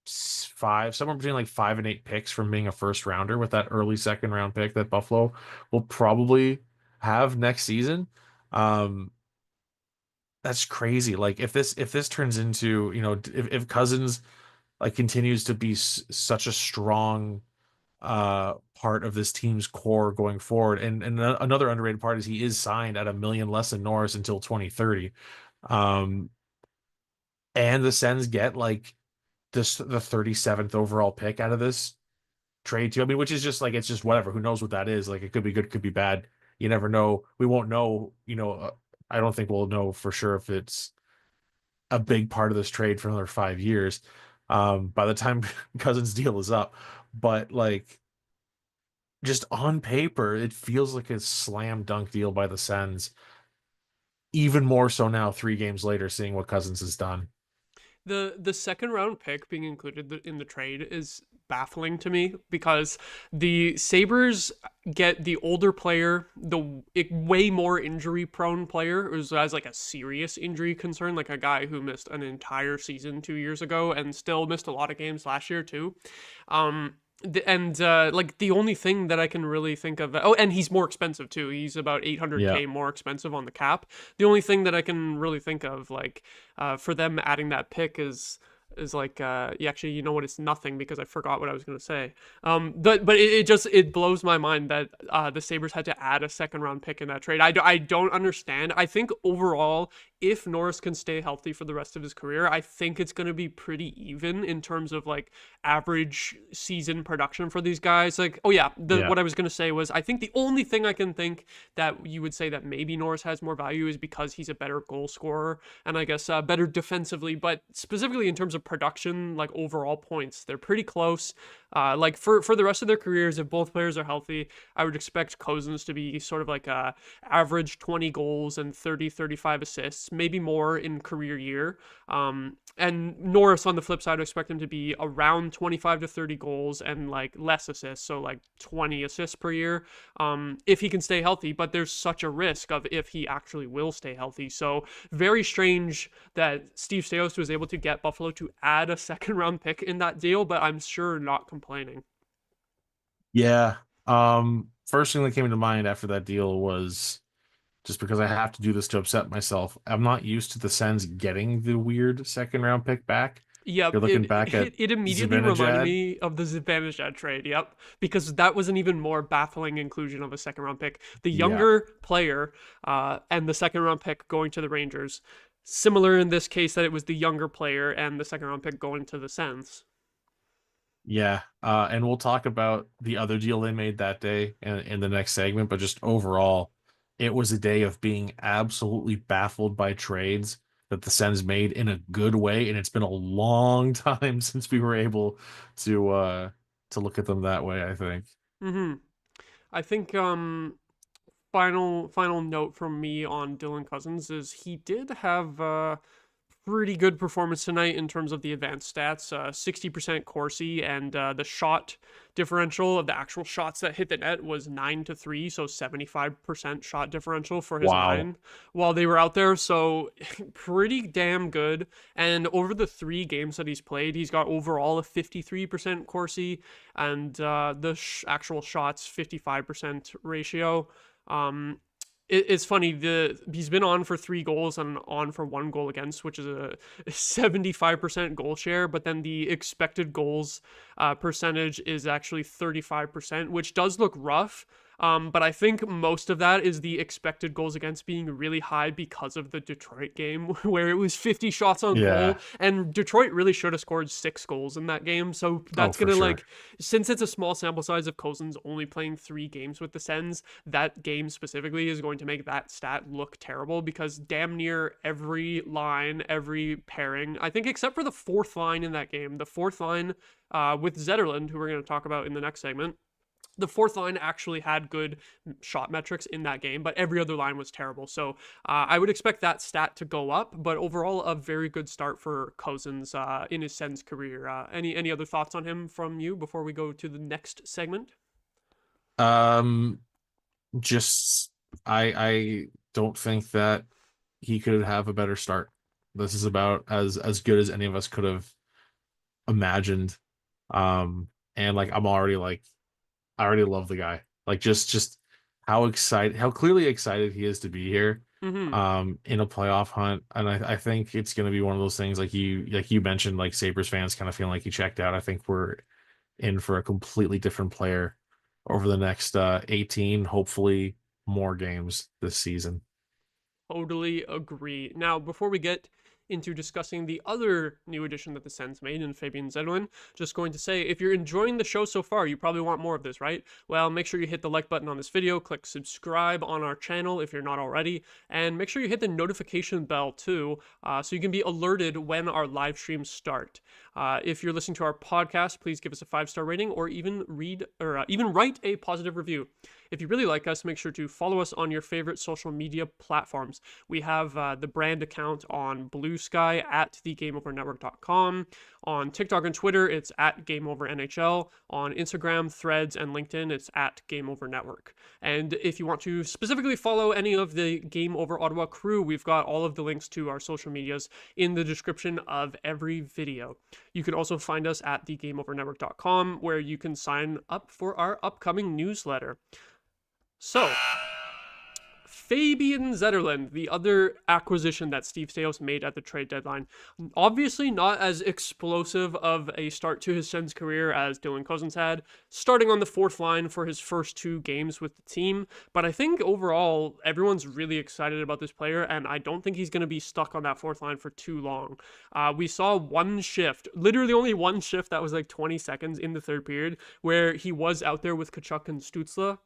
5, somewhere between like 5 and 8 picks from being a first rounder with that early second round pick that Buffalo will probably have next season. Um, that's crazy. Like if this turns into, if Cousins like continues to be such a strong part of this team's core going forward, and another underrated part is he is signed at a million less than Norris until 2030. Um, and the Sens get like the 37th overall pick out of this trade too. I mean, which is just like it's just whatever. Who knows what that is? Like it could be good, could be bad. You never know. We won't know. I don't think we'll know for sure if it's a big part of this trade for another 5 years. By the time Cousins' deal is up, but like just on paper, it feels like a slam dunk deal by the Sens. Even more so now, 3 games later, seeing what Cousins has done. The second round pick being included in the trade is baffling to me because the Sabres get the older player, the way more injury prone player who has like a serious injury concern, like a guy who missed an entire season 2 years ago and still missed a lot of games last year too. And like the only thing that I can really think of, oh, and he's more expensive too. He's about Yeah. 800K more expensive on the cap. The only thing that I can really think of, like, for them adding that pick is like, yeah, actually, you know what? It's nothing because I forgot what I was gonna say. But it blows my mind that the Sabres had to add a second round pick in that trade. I don't understand. I think overall, if Norris can stay healthy for the rest of his career, I think it's going to be pretty even in terms of like average season production for these guys. Like, oh yeah, Yeah. what I was going to say was I think the only thing I can think that you would say that maybe Norris has more value is because he's a better goal scorer and I guess better defensively, but specifically in terms of production, like overall points, they're pretty close. Like for the rest of their careers, if both players are healthy, I would expect Cozens to be sort of like a average 20 goals and 35 assists, maybe more in career year. And Norris on the flip side, I expect him to be around 25 to 30 goals and like less assists, so like 20 assists per year, if he can stay healthy. But there's such a risk of if he actually will stay healthy. So very strange that Steve Staios was able to get Buffalo to add a second round pick in that deal, but I'm sure not complaining. Yeah. First thing that came to mind after that deal was just because I have to do this to upset myself. I'm not used to the Sens getting the weird second round pick back. Yep, You're looking back at it immediately reminded Zibanejad. me of the Zibanejad trade. Yep, because that was an even more baffling inclusion of a second round pick. The Yeah. younger player, and the second round pick going to the Rangers. Similar in this case that it was the younger player and the second round pick going to the Sens. Yeah. And we'll talk about the other deal they made that day in the next segment, but just overall, it was a day of being absolutely baffled by trades that the Sens made in a good way, and it's been a long time since we were able to look at them that way, I think. Mm-hmm. I think final note from me on Dylan Cousins is he did have pretty good performance tonight in terms of the advanced stats. 60% Corsi, and the shot differential of the actual shots that hit the net was 9-3, so 75% shot differential for his Wow. line while they were out there. So pretty damn good. And over the 3 games that he's played, he's got overall a 53% Corsi and the actual shots 55% ratio. Um, it's funny, he's been on for 3 goals and on for 1 goal against, which is a 75% goal share, but then the expected goals percentage is actually 35%, which does look rough. But I think most of that is the expected goals against being really high because of the Detroit game where it was 50 shots on Yeah. goal, and Detroit really should have scored 6 goals in that game. So Oh, that's for gonna, sure. like, since it's a small sample size of Cozens only playing 3 games with the Sens, that game specifically is going to make that stat look terrible because damn near every line, every pairing, I think except for the fourth line in that game, the fourth line with Zetterlund, who we're going to talk about in the next segment, the fourth line actually had good shot metrics in that game, but every other line was terrible. So I would expect that stat to go up, but overall, a very good start for Cozens in his Sens career. Any other thoughts on him from you before we go to the next segment? Um, just I don't think that he could have a better start. This is about as good as any of us could have imagined. And like I'm already like I already love the guy. Like just how excited, how clearly excited he is to be here. Mm-hmm. in a playoff hunt. And I think it's going to be one of those things like you mentioned, like Sabres fans kind of feeling like he checked out. I think we're in for a completely different player over the next 18, hopefully more games this season. Totally agree. Now, before we get into discussing the other new addition that the Sens made in Fabian Zetterlund, just going to say, if you're enjoying the show so far, you probably want more of this, right? Well, make sure you hit the like button on this video, click subscribe on our channel if you're not already, and make sure you hit the notification bell too, so you can be alerted when our live streams start. If you're listening to our podcast, please give us a 5-star rating or even even write a positive review. If you really like us, make sure to follow us on your favorite social media platforms. We have the brand account on Blue Sky at thegameovernetwork.com. On TikTok and Twitter, it's at GameOverNHL. On Instagram, Threads, and LinkedIn, it's at GameOverNetwork. And if you want to specifically follow any of the Game Over Ottawa crew, we've got all of the links to our social medias in the description of every video. You can also find us at thegameovernetwork.com, where you can sign up for our upcoming newsletter. So, Fabian Zetterlund, the other acquisition that Steve Staios made at the trade deadline. Obviously not as explosive of a start to his Sens career as Dylan Cozens had, starting on the fourth line for his first 2 games with the team. But I think overall, everyone's really excited about this player, and I don't think he's going to be stuck on that fourth line for too long. We saw one shift, literally only one shift that was like 20 seconds in the third period, where he was out there with Tkachuk and Stützle.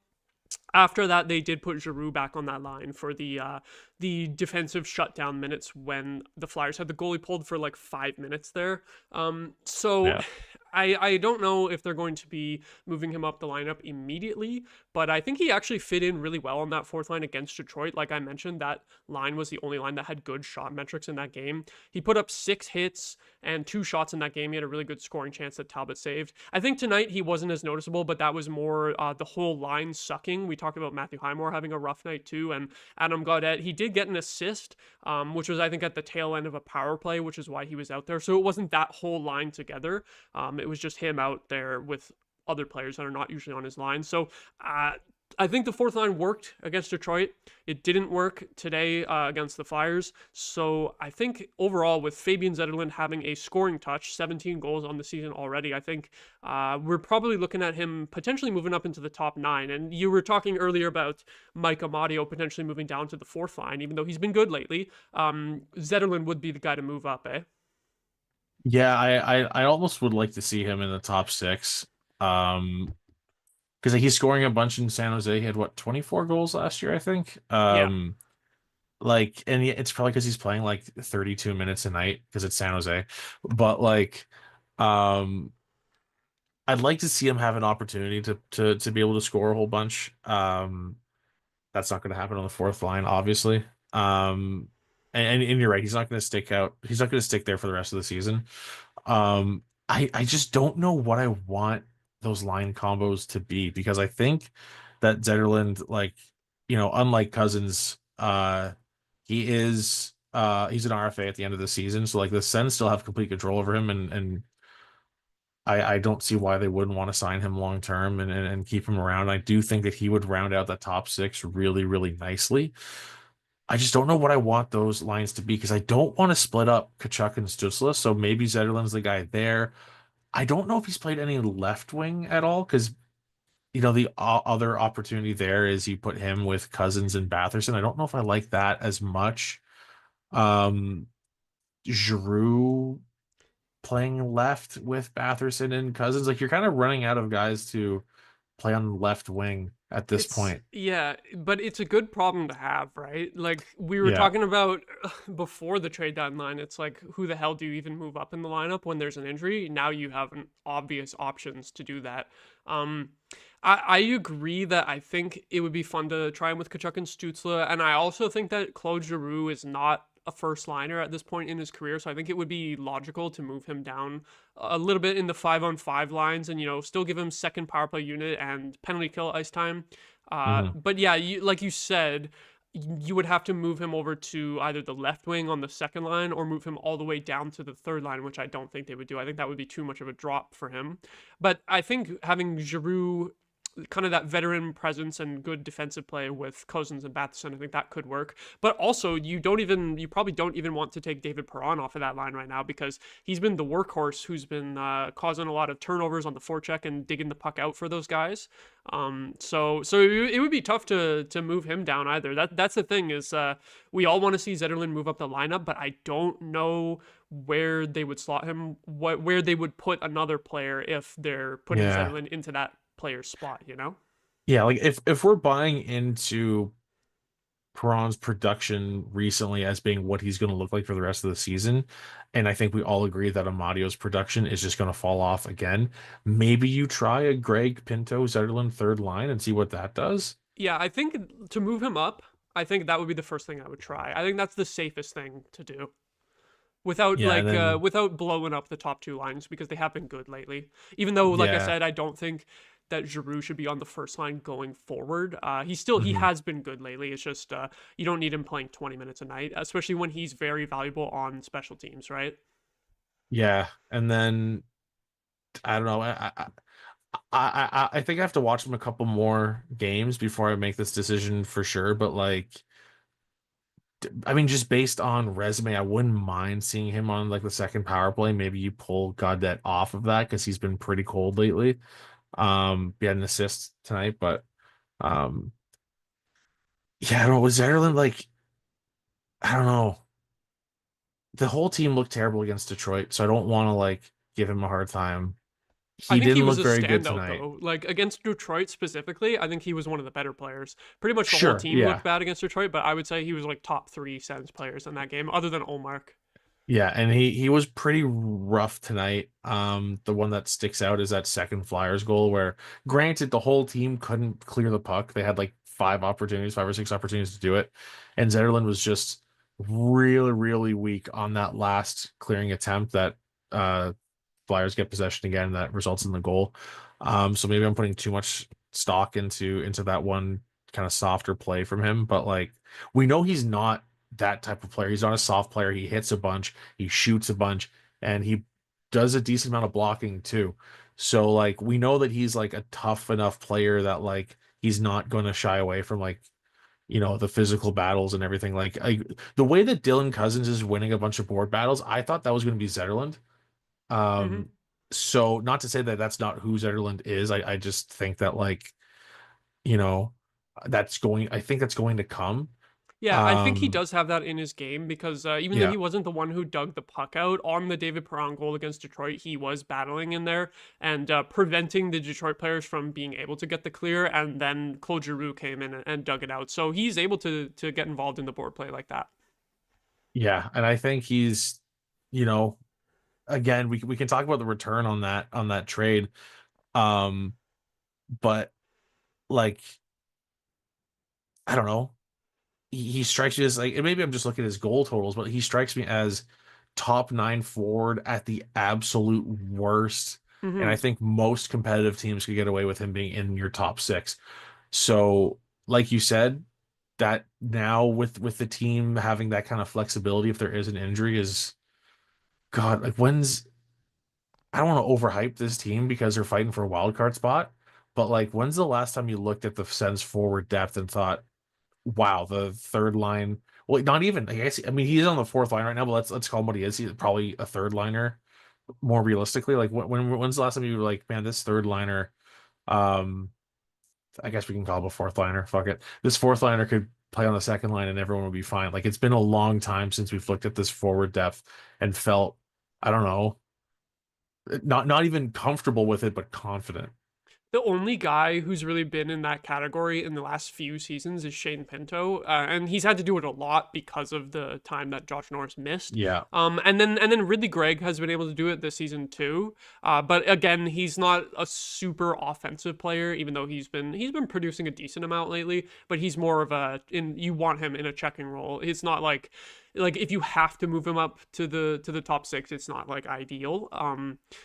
After that, they did put Giroux back on that line for the defensive shutdown minutes when the Flyers had the goalie pulled for like 5 minutes there. So Yeah. I don't know if they're going to be moving him up the lineup immediately, but I think he actually fit in really well on that fourth line against Detroit. Like I mentioned, that line was the only line that had good shot metrics in that game. He put up 6 hits and 2 shots in that game. He had a really good scoring chance that Talbot saved. I think tonight he wasn't as noticeable, but that was more the whole line sucking. We talked about Matthew Highmore having a rough night too, and Adam Gaudette, he did get an assist, which was I think at the tail end of a power play, which is why he was out there. So it wasn't that whole line together. It was just him out there with other players that are not usually on his line. So I think the fourth line worked against Detroit. It didn't work today against the Flyers. So I think overall, with Fabian Zetterlund having a scoring touch, 17 goals on the season already, I think we're probably looking at him potentially moving up into the top 9. And you were talking earlier about Mike Amadio potentially moving down to the fourth line, even though he's been good lately. Zetterlund would be the guy to move up, eh? Yeah, I almost would like to see him in the top 6. Because he's scoring a bunch in San Jose. He had what, 24 goals last year, I think. Yeah. Like, and it's probably because he's playing like 32 minutes a night because it's San Jose. But like, um, I'd like to see him have an opportunity to be able to score a whole bunch. That's not going to happen on the fourth line, obviously. And you're right, he's not going to stick out. He's not going to stick there for the rest of the season. I just don't know what I want those line combos to be because I think that Zetterlund, like, unlike Cozens, he's an RFA at the end of the season, so like the Sens still have complete control over him, and I don't see why they wouldn't want to sign him long term and keep him around. I do think that he would round out the top 6 really, really nicely. I just don't know what I want those lines to be because I don't want to split up Tkachuk and Stützle, so maybe Zetterlund's the guy there. I don't know if he's played any left wing at all because the other opportunity there is you put him with Cozens and Batherson. I don't know if I like that as much. Um, Giroux playing left with Batherson and Cozens, like you're kind of running out of guys to play on the left wing at this point. Yeah, but it's a good problem to have, right? Like we were Yeah. talking about before the trade deadline, it's like who the hell do you even move up in the lineup when there's an injury? Now you have an obvious options to do that. I agree that I think it would be fun to try him with Tkachuk and Stützle, and I also think that Claude Giroux is not a first liner at this point in his career, so I think it would be logical to move him down a little bit in the 5-on-5 lines and still give him second power play unit and penalty kill ice time. But yeah, like you said, you would have to move him over to either the left wing on the second line or move him all the way down to the third line, which I don't think they would do. I think that would be too much of a drop for him. But I think having Giroux kind of that veteran presence and good defensive play with Cozens and Batherson. I think that could work. But also, you probably don't even want to take David Perron off of that line right now because he's been the workhorse who's been causing a lot of turnovers on the forecheck and digging the puck out for those guys. So it would be tough to move him down either. That's the thing is we all want to see Zetterlund move up the lineup, but I don't know where they would slot him, where they would put another player if they're putting Yeah. Zetterlund into that player's spot, you know? Yeah, like if we're buying into Perron's production recently as being what he's going to look like for the rest of the season, and I think we all agree that Amadio's production is just going to fall off again, maybe you try a Greg Pinto Zetterlund third line and see what that does. Yeah, I think to move him up, I think that would be the first thing I would try. I think that's the safest thing to do. Without Yeah, and then without blowing up the top two lines because they have been good lately. Even though, like I yeah. said, I don't think that Giroux should be on the first line going forward. He Mhm. has been good lately. It's just you don't need him playing 20 minutes a night, especially when he's very valuable on special teams, right? Yeah, and then I don't know. I think I have to watch him a couple more games before I make this decision for sure. But like, I mean, just based on resume, I wouldn't mind seeing him on like the second power play. Maybe you pull Gaudette off of that because he's been pretty cold lately. He had an assist tonight, but um, yeah, I don't know. Was Ireland like, I don't know. The whole team looked terrible against Detroit, so I don't want to like give him a hard time. I He think he didn't was look a very good standout tonight. though. Like against Detroit specifically, I think he was one of the better players. Pretty much the whole Sure, team yeah. looked bad against Detroit, but I would say he was like top three Sens players in that game, other than Olmark. Yeah, and he was pretty rough tonight. The one that sticks out is that second Flyers goal where granted the whole team couldn't clear the puck. They had like five or six opportunities to do it. And Zetterlund was just really, really weak on that last clearing attempt that uh Flyers get possession again that results in the goal. So maybe I'm putting too much stock into that one kind of softer play from him, but like we know he's not that type of player. He's not a soft player. He hits a bunch, he shoots a bunch, and he does a decent amount of blocking too. So like we know that he's like a tough enough player that like he's not going to shy away from like the physical battles and everything. The way that Dylan Cousins is winning a bunch of board battles, I thought that was going to be Zetterlund. Hmm. Um, so not to say that that's not who Zetterlund is. I just think that like, you know, I think that's going to come. Yeah, I think he Um, does have that in his game because even though yeah, he wasn't the one who dug the puck out on the David Perron goal against Detroit, he was battling in there and preventing the Detroit players from being able to get the clear. And then Claude Giroux came in and dug it out, so he's able to get involved in the board play like that. yeah. And I think he's, you know, again, we can talk about the return on that trade. Um, but like, I don't know. He strikes me as like, and maybe I'm just looking at his goal totals, but he strikes me as top nine forward at the absolute worst. And I Hmm. think most competitive teams could get away with him being in your top six. So, like you said, that now with the team having that kind of flexibility if there is an injury is God, like I don't want to overhype this team because they're fighting for a wild card spot, but like when's the last time you looked at the Sens forward depth and thought, wow, the third line. Well, not even. I guess. I mean, he's on the fourth line right now, but let's call him what he is. He's probably a third liner, more realistically. Like when's the last time you were like, man, this third liner? Um, I guess we can call him a fourth liner. Fuck it. This fourth liner could play on the second line and everyone would be fine. Like it's been a long time since we've looked at this forward depth and felt, I don't know, not even comfortable with it, but confident. The only guy who's really been in that category in the last few seasons is Shane Pinto, and he's had to do it a lot because of the time that Josh Norris missed. Yeah. And then Ridley Gregg has been able to do it this season too. But again, he's not a super offensive player, even though he's been producing a decent amount lately. But he's more of you want him in a checking role. It's not like if you have to move him up to the top six, it's not like ideal.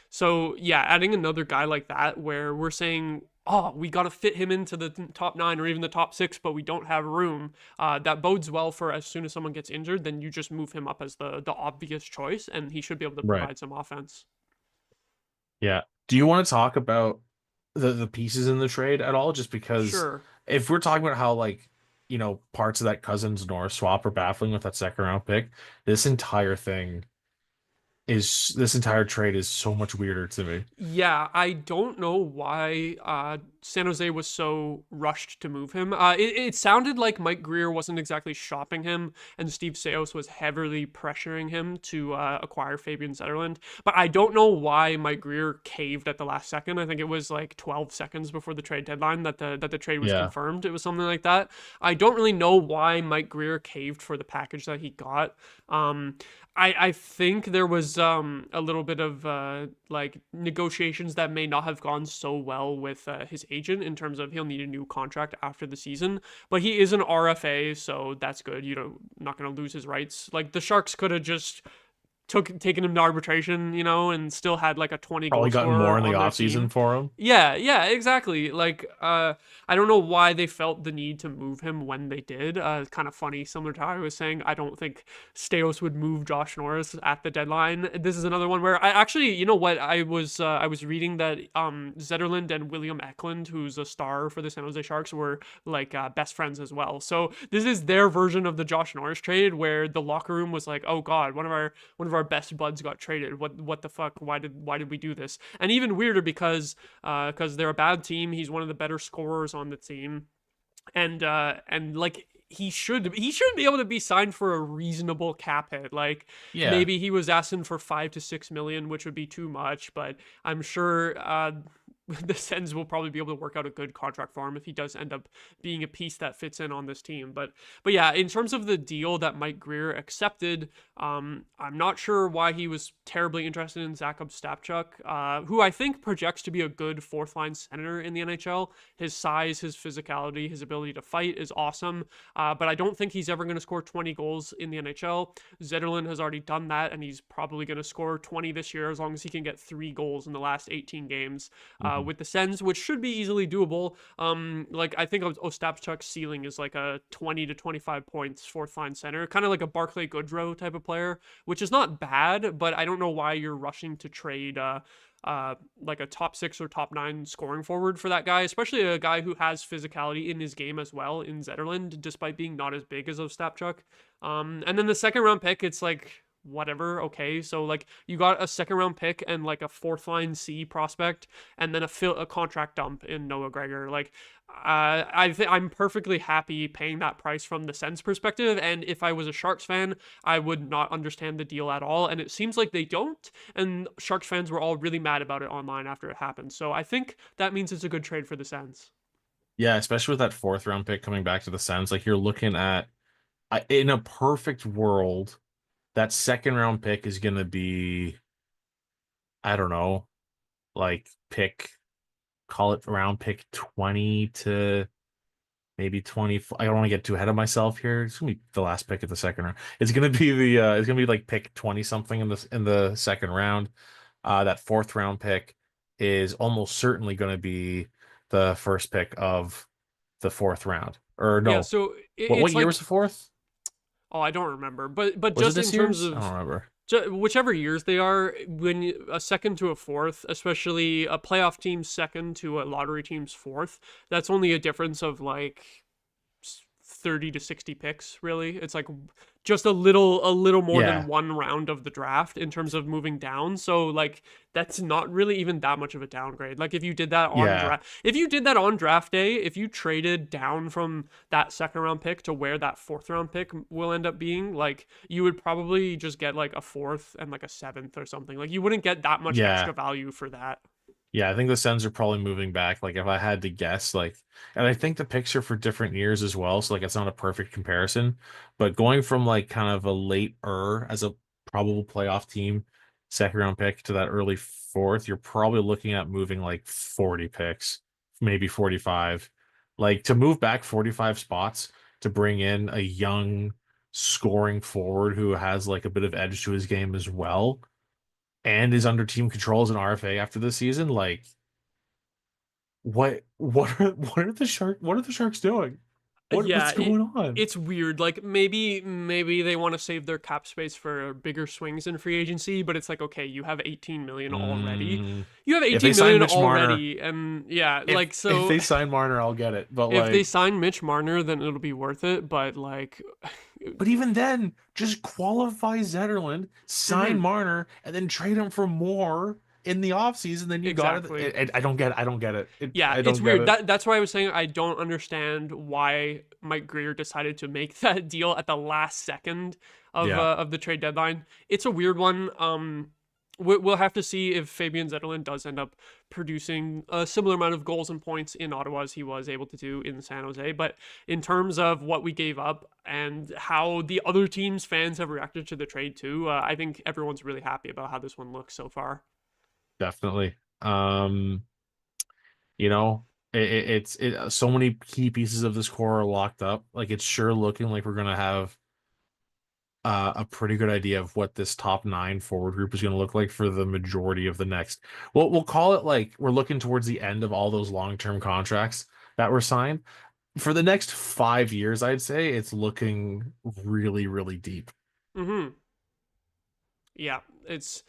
So yeah, adding another guy like that where we're saying, oh, we got to fit him into the top nine or even the top six, but we don't have room. That bodes well for as soon as someone gets injured, then you just move him up as the obvious choice, and he should be able to Right. provide some offense. Yeah. Do you want to talk about the pieces in the trade at all, just because Sure. if we're talking about how like parts of that Cousins Norris swap are baffling with that second round pick, this entire thing this entire trade is so much weirder to me. Yeah, I don't know why San Jose was so rushed to move him. It sounded like Mike Greer wasn't exactly shopping him, and Steve Saos was heavily pressuring him to acquire Fabian Zetterlund. But I don't know why Mike Greer caved at the last second. I think it was like 12 seconds before the trade deadline that the trade was Yeah. confirmed. It was something like that. I don't really know why Mike Greer caved for the package that he got. I think there was a little bit of like negotiations that may not have gone so well with his agent in terms of he'll need a new contract after the season, but he is an RFA, so that's good. Not going to lose his rights. Like the Sharks could have just taken him to arbitration, and still had like a 20 goal Probably gotten more scorer in the on their offseason team. for him. Yeah, exactly. Like, I don't know why they felt the need to move him when they did. It's kind of funny, similar to how I was saying. I don't think Staios would move Josh Norris at the deadline. This is another one where I actually, you know what, I was reading that Zetterlund and William Eklund, who's a star for the San Jose Sharks, were like best friends as well. So this is their version of the Josh Norris trade, where the locker room was like, oh God, one of our best buds got traded. What the fuck? Why did we do this? And even weirder because they're a bad team. He's one of the better scorers on the team, and like he should be able to be signed for a reasonable cap hit. Like Yeah. maybe he was asking for 5 to 6 million, which would be too much, but I'm sure the Sens will probably be able to work out a good contract for him if he does end up being a piece that fits in on this team. But yeah, in terms of the deal that Mike Greer accepted, I'm not sure why he was terribly interested in Jakub Stapchuk, who I think projects to be a good fourth line center in the NHL. His size, his physicality, his ability to fight is awesome, but I don't think he's ever going to score 20 goals in the NHL. Zetterlund has already done that, and he's probably going to score 20 this year as long as he can get 3 goals in the last 18 games Mhm. with the Sens, which should be easily doable. Like I think Ostapchuk's ceiling is like a 20 to 25 points fourth line center, kind of like a Barclay Goodrow type of player, which is not bad, but I don't know why you're rushing to trade like a top 6 or top 9 scoring forward for that guy, especially a guy who has physicality in his game as well in Zetterlund, despite being not as big as Ostapchuk. And then the second round pick, it's like whatever, okay. So like you got a second round pick and like a fourth line C prospect, and then a contract dump in Noah Gregor. Like I'm perfectly happy paying that price from the Sens perspective, and if I was a Sharks fan, I would not understand the deal at all, and it seems like they don't, and Sharks fans were all really mad about it online after it happened. So I think that means it's a good trade for the Sens. Yeah, especially with that fourth round pick coming back to the Sens, like you're looking at in a perfect world, that second round pick is going to be, I don't know, like call it around pick 20 to maybe 20. I don't want to get too ahead of myself here. It's going to be the last pick of the second round. It's going to be it's going to be like pick 20 something in the second round. That fourth round pick is almost certainly going to be the first pick of the fourth round. Or Yeah, no, so what it's year like, was the fourth? oh, I don't remember, but Was it just this in terms year's? I don't of remember. whichever years they are, when a second to a fourth, especially a playoff team's second to a lottery team's fourth, that's only a difference of like 30 to 60 picks, really. It's like just a little more than Yeah, one round of the draft in terms of moving down. So like that's not really even that much of a downgrade. Like yeah, if you did that on draft day, if you traded down from that second round pick to where that fourth round pick will end up being, like you would probably just get like a fourth and like a seventh or something. Like you wouldn't get that much yeah. extra value for that. Yeah, I think the Sens are probably moving back. Like if I had to guess, like, and I think the picks are for different years as well. So like it's not a perfect comparison, but going from like kind of a late as a probable playoff team, second round pick to that early fourth, you're probably looking at moving like 40 picks, maybe 45. Like to move back 45 spots to bring in a young scoring forward who has like a bit of edge to his game as well and is under team control as an RFA after this season, like what are the Sharks doing? What's Yeah, going on? it's weird. Like maybe they want to save their cap space for bigger swings in free agency, but it's like, okay, you have 18 million already. Mm, You have if they 18 sign million Mitch Marner, already, and yeah, if like if so they sign Marner, I'll get it. But if they like, sign Mitch Marner, then it'll be worth it, but like but even then, just qualify Zetterlund, sign mhm, Marner, and then trade him for more in the offseason. Then you got it. exactly. I don't get it. I don't get it. Yeah, I it's don't get weird. it. That's why I was saying I don't understand why Mike Greer decided to make that deal at the last second Yeah. of the trade deadline. It's a weird one. We'll have to see if Fabian Zetterlund does end up producing a similar amount of goals and points in Ottawa as he was able to do in San Jose. But in terms of what we gave up and how the other team's fans have reacted to the trade too, I think everyone's really happy about how this one looks so far. Definitely. You know, so many key pieces of this core are locked up. Like it's sure looking like we're gonna have a pretty good idea of what this top nine forward group is gonna look like for the majority of the next. Well, we'll call it like we're looking towards the end of all those long-term contracts that were signed. For the next 5 years, I'd say it's looking really, really deep. Mm-hmm. Yeah, it's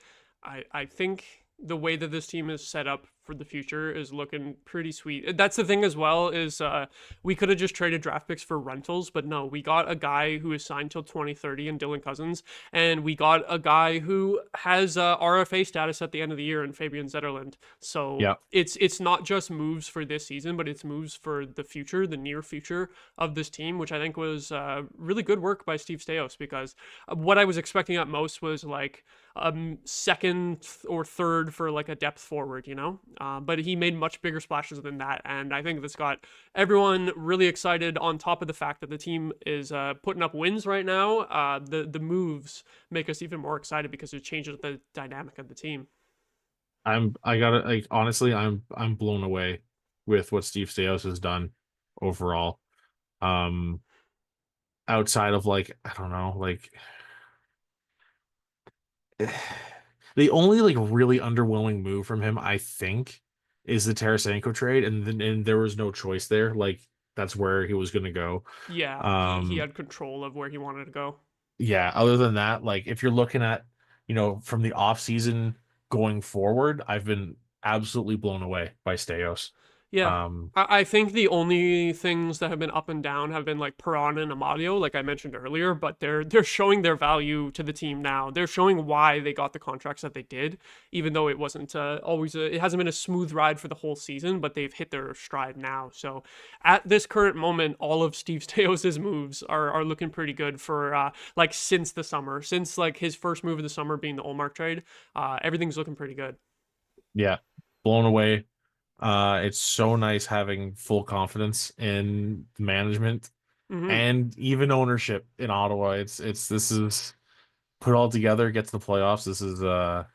I think the way that this team is set up for the future is looking pretty sweet. That's the thing as well is we could have just traded draft picks for rentals, but no, we got a guy who is signed till 2030 in Dylan Cozens, and we got a guy who has RFA status at the end of the year in Fabian Zetterlund. So Yeah. it's not just moves for this season, but it's moves for the future, the near future of this team, which I think was really good work by Steve Staios because what I was expecting at most was like second or third for like a depth forward, you know? But he made much bigger splashes than that. And I think that's got everyone really excited on top of the fact that the team is putting up wins right now. The moves make us even more excited because it changes the dynamic of the team. I gotta like honestly, I'm blown away with what Steve Staios has done overall. Um, outside of like, I don't know, like the only like really underwhelming move from him, I think, is the Tarasenko trade, and there was no choice there. Like that's where he was gonna go. Yeah, he Um, had control of where he wanted to go. yeah, other than that, like if you're looking at, from the off season going forward, I've been absolutely blown away by Staios. Yeah. Um, I think the only things that have been up and down have been like Perron and Amadio, like I mentioned earlier, but they're showing their value to the team now. They're showing why they got the contracts that they did, even though it wasn't it hasn't been a smooth ride for the whole season, but they've hit their stride now. So at this current moment, all of Steve Staios' moves are looking pretty good for like since the summer, since like his first move of the summer being the Olmark trade. Everything's looking pretty good. yeah, blown away. It's so nice having full confidence in management Hmm. and even ownership in Ottawa. This is put all together, get to the playoffs. This is I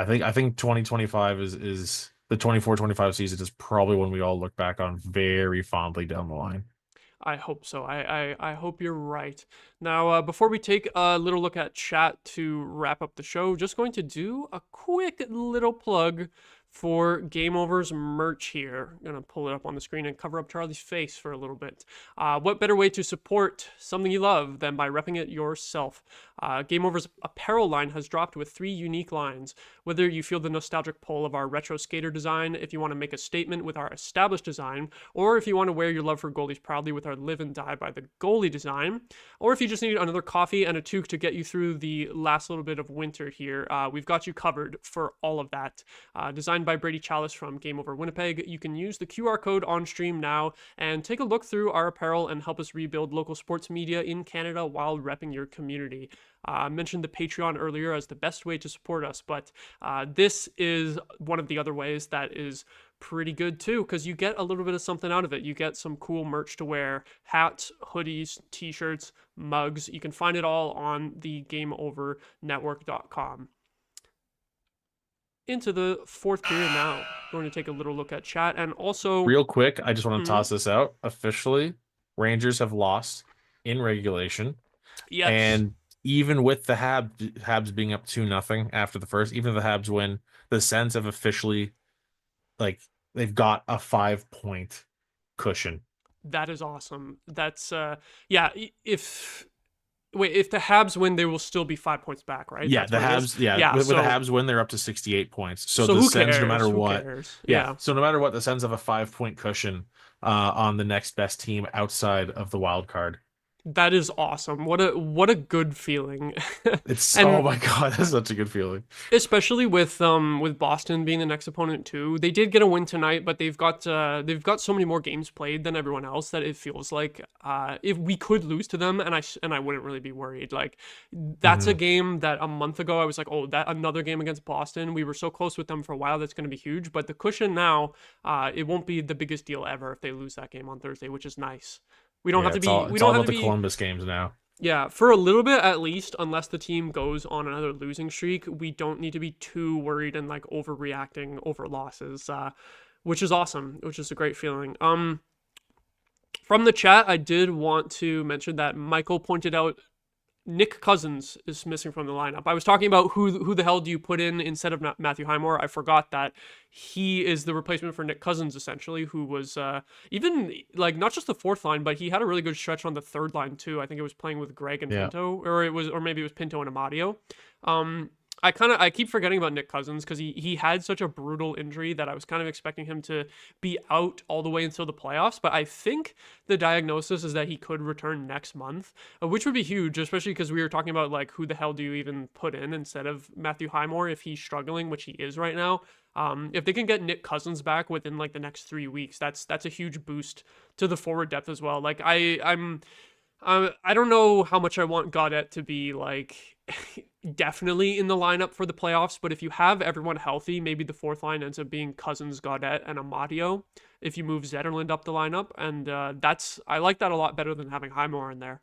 think 2025 is the 24-25 season is probably when we all look back on very fondly down the line. I hope so. I hope you're right. Now, before we take a little look at chat to wrap up the show, just going to do a quick little plug for Game Over's merch here. I'm going to pull it up on the screen and cover up Charlie's face for a little bit. What better way to support something you love than by repping it yourself? Game Over's apparel line has dropped with 3 unique lines. Whether you feel the nostalgic pull of our retro skater design, if you want to make a statement with our established design, or if you want to wear your love for goalies proudly with our live and die by the goalie design, or if you just need another coffee and a toque to get you through the last little bit of winter here, we've got you covered for all of that. Designed by Brady Chalice from Game Over Winnipeg, you can use the QR code on stream now and take a look through our apparel and help us rebuild local sports media in Canada while repping your community. I mentioned the Patreon earlier as the best way to support us, but this is one of the other ways that is pretty good too, because you get a little bit of something out of it. You get some cool merch to wear, hats, hoodies, t-shirts, mugs. You can find it all on the GameOverNetwork.com. Into the fourth period now. Going to take a little look at chat and also, Real quick, I just want to mhm, toss this out. Officially, Rangers have lost in regulation, yes, and even with the Habs being up 2-0 after the first, even if the Habs win, the Sens have officially like they've got a 5-point cushion. That is awesome. That's yeah. If the Habs win, they will still be 5 points back, right? Yeah, That's the what it is. Habs. Yeah, Yeah. with the So Habs win, they're up to 68 points. So so the who Sens, no cares? matter Who what, cares? yeah. Yeah. So no matter what, the Sens have a 5 point cushion on the next best team outside of the wild card. That is awesome. What a good feeling. It's oh And my god, that's such a good feeling. especially with Boston being the next opponent too. They did get a win tonight, but they've got so many more games played than everyone else that it feels like if we could lose to them, and I wouldn't really be worried. Like that's a Hmm. game that a month ago I was like, oh, that another game against Boston. We were so close with them for a while. That's going to be huge. But the cushion now, it won't be the biggest deal ever if they lose that game on Thursday, which is nice. We don't have Yeah, to be. We it's don't all have about to the be. Columbus games now. Yeah, for a little bit at least, unless the team goes on another losing streak, we don't need to be too worried and like overreacting over losses, which is awesome, which is a great feeling. From the chat, I did want to mention that Michael pointed out Nick Cozens is missing from the lineup. I was talking about who the hell do you put in instead of Matthew Highmore. I forgot that he is the replacement for Nick Cozens, essentially, who was even like not just the fourth line, but he had a really good stretch on the third line too. I think it was playing with Greg and Yeah. Pinto, or maybe it was Pinto and Amadio. I keep forgetting about Nick Cozens because he had such a brutal injury that I was kind of expecting him to be out all the way until the playoffs. But I think the diagnosis is that he could return next month, which would be huge, especially because we were talking about like who the hell do you even put in instead of Matthew Highmore if he's struggling, which he is right now. If they can get Nick Cozens back within like the next 3 weeks, that's a huge boost to the forward depth as well. Like I don't know how much I want Gaudette to be like definitely in the lineup for the playoffs, but if you have everyone healthy, maybe the fourth line ends up being Cozens, Gaudette, and Amadio. If you move Zetterlund up the lineup, and I like that a lot better than having Highmore in there.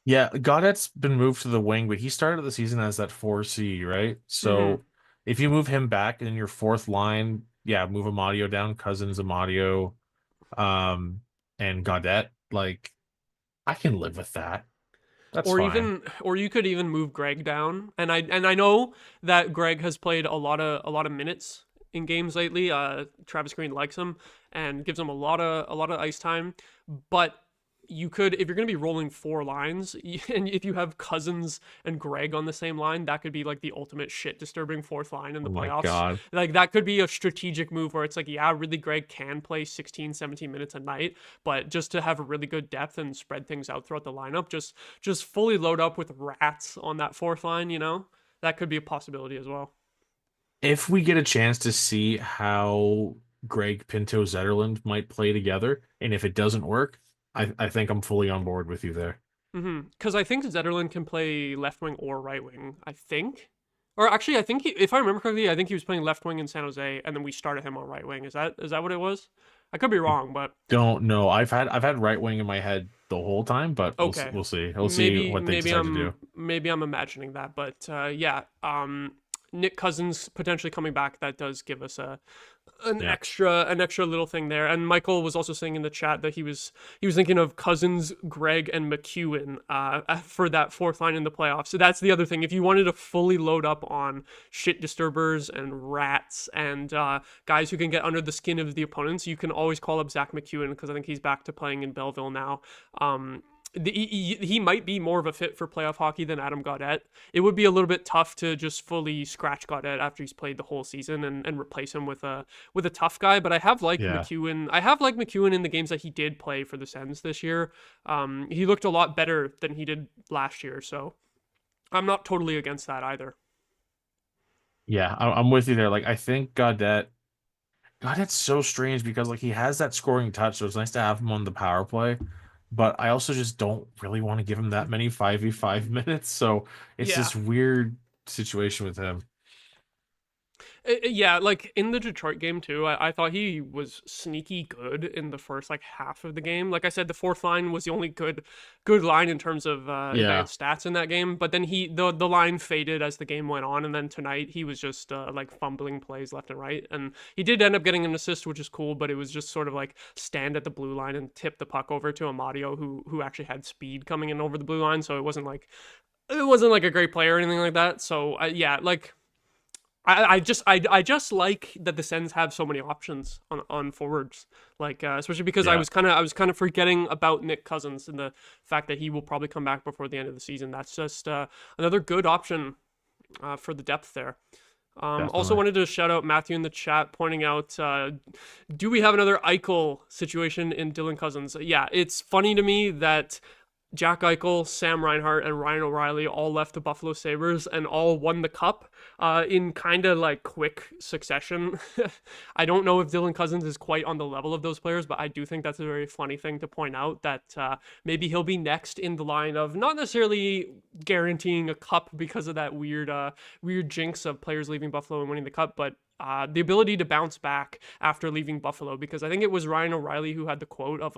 Yeah, Gaudette's been moved to the wing, but he started the season as that 4C, right? Mm-hmm. So if you move him back in your fourth line, yeah, move Amadio down, Cousins, Amadio, um, and Gaudette, like I can live with that. That's fine. Or you could even move Greg down. And I know that Greg has played a lot of minutes in games lately. Travis Green likes him and gives him a lot of ice time, but you could, if you're going to be rolling four lines, and if you have Cousins and Greg on the same line, that could be like the ultimate shit disturbing fourth line in the Oh my playoffs. God. Like that could be a strategic move where it's like, yeah, really Greg can play 16, 17 minutes a night, but just to have a really good depth and spread things out throughout the lineup, just fully load up with rats on that fourth line, that could be a possibility as well. If we get a chance to see how Greg Pinto Zetterlund might play together, and if it doesn't work, I think I'm fully on board with you there. Because I think Zetterlund can play left wing or right wing. I think, or actually, I think if I remember correctly, I think he was playing left wing in San Jose, and then we started him on right wing. Is that what it was? I could be I wrong, but don't know. I've had right wing in my head the whole time, but okay. we'll see. We'll see Maybe what they maybe decide to do. I'm imagining that, but yeah. Nick Cousins potentially coming back, that does give us an Yeah. extra little thing there. And Michael was also saying in the chat that he was thinking of Cousins, Greg, and McEwen for that fourth line in the playoffs. So that's the other thing. If you wanted to fully load up on shit disturbers and rats and guys who can get under the skin of the opponents, you can always call up Zach McEwen because I think he's back to playing in Belleville now. He might be more of a fit for playoff hockey than Adam Gaudette. It would be a little bit tough to just fully scratch Gaudette after he's played the whole season and replace him with a tough guy. But I have liked Yeah. McEwen. I have liked McEwen in the games that he did play for the Sens this year. He looked a lot better than he did last year, so I'm not totally against that either. Yeah, I'm with you there. Like I think Gaudette's so strange because like he has that scoring touch, so it's nice to have him on the power play. But I also just don't really want to give him that many 5v5 minutes. So it's Yeah. this weird situation with him. Yeah, like in the Detroit game too, I thought he was sneaky good in the first like half of the game. Like I said, the fourth line was the only good line in terms of Yeah. advanced stats in that game. But then the line faded as the game went on, and then tonight he was just like fumbling plays left and right. And he did end up getting an assist, which is cool, but it was just sort of like stand at the blue line and tip the puck over to Amadio, who actually had speed coming in over the blue line. So it wasn't like a great player or anything like that. So yeah, like. I just like that the Sens have so many options on forwards, like especially because Yeah, I was kind of forgetting about Nick Cozens and the fact that he will probably come back before the end of the season. That's just another good option for the depth there. Also definitely. wanted to shout out Matthew in the chat, pointing out, do we have another Eichel situation in Dylan Cozens? Yeah, it's funny to me that Jack Eichel, Sam Reinhart, and Ryan O'Reilly all left the Buffalo Sabres and all won the cup in kind of like quick succession. I don't know if Dylan Cozens is quite on the level of those players, but I do think that's a very funny thing to point out that maybe he'll be next in the line of not necessarily guaranteeing a cup because of that weird jinx of players leaving Buffalo and winning the cup, but the ability to bounce back after leaving Buffalo, because I think it was Ryan O'Reilly who had the quote of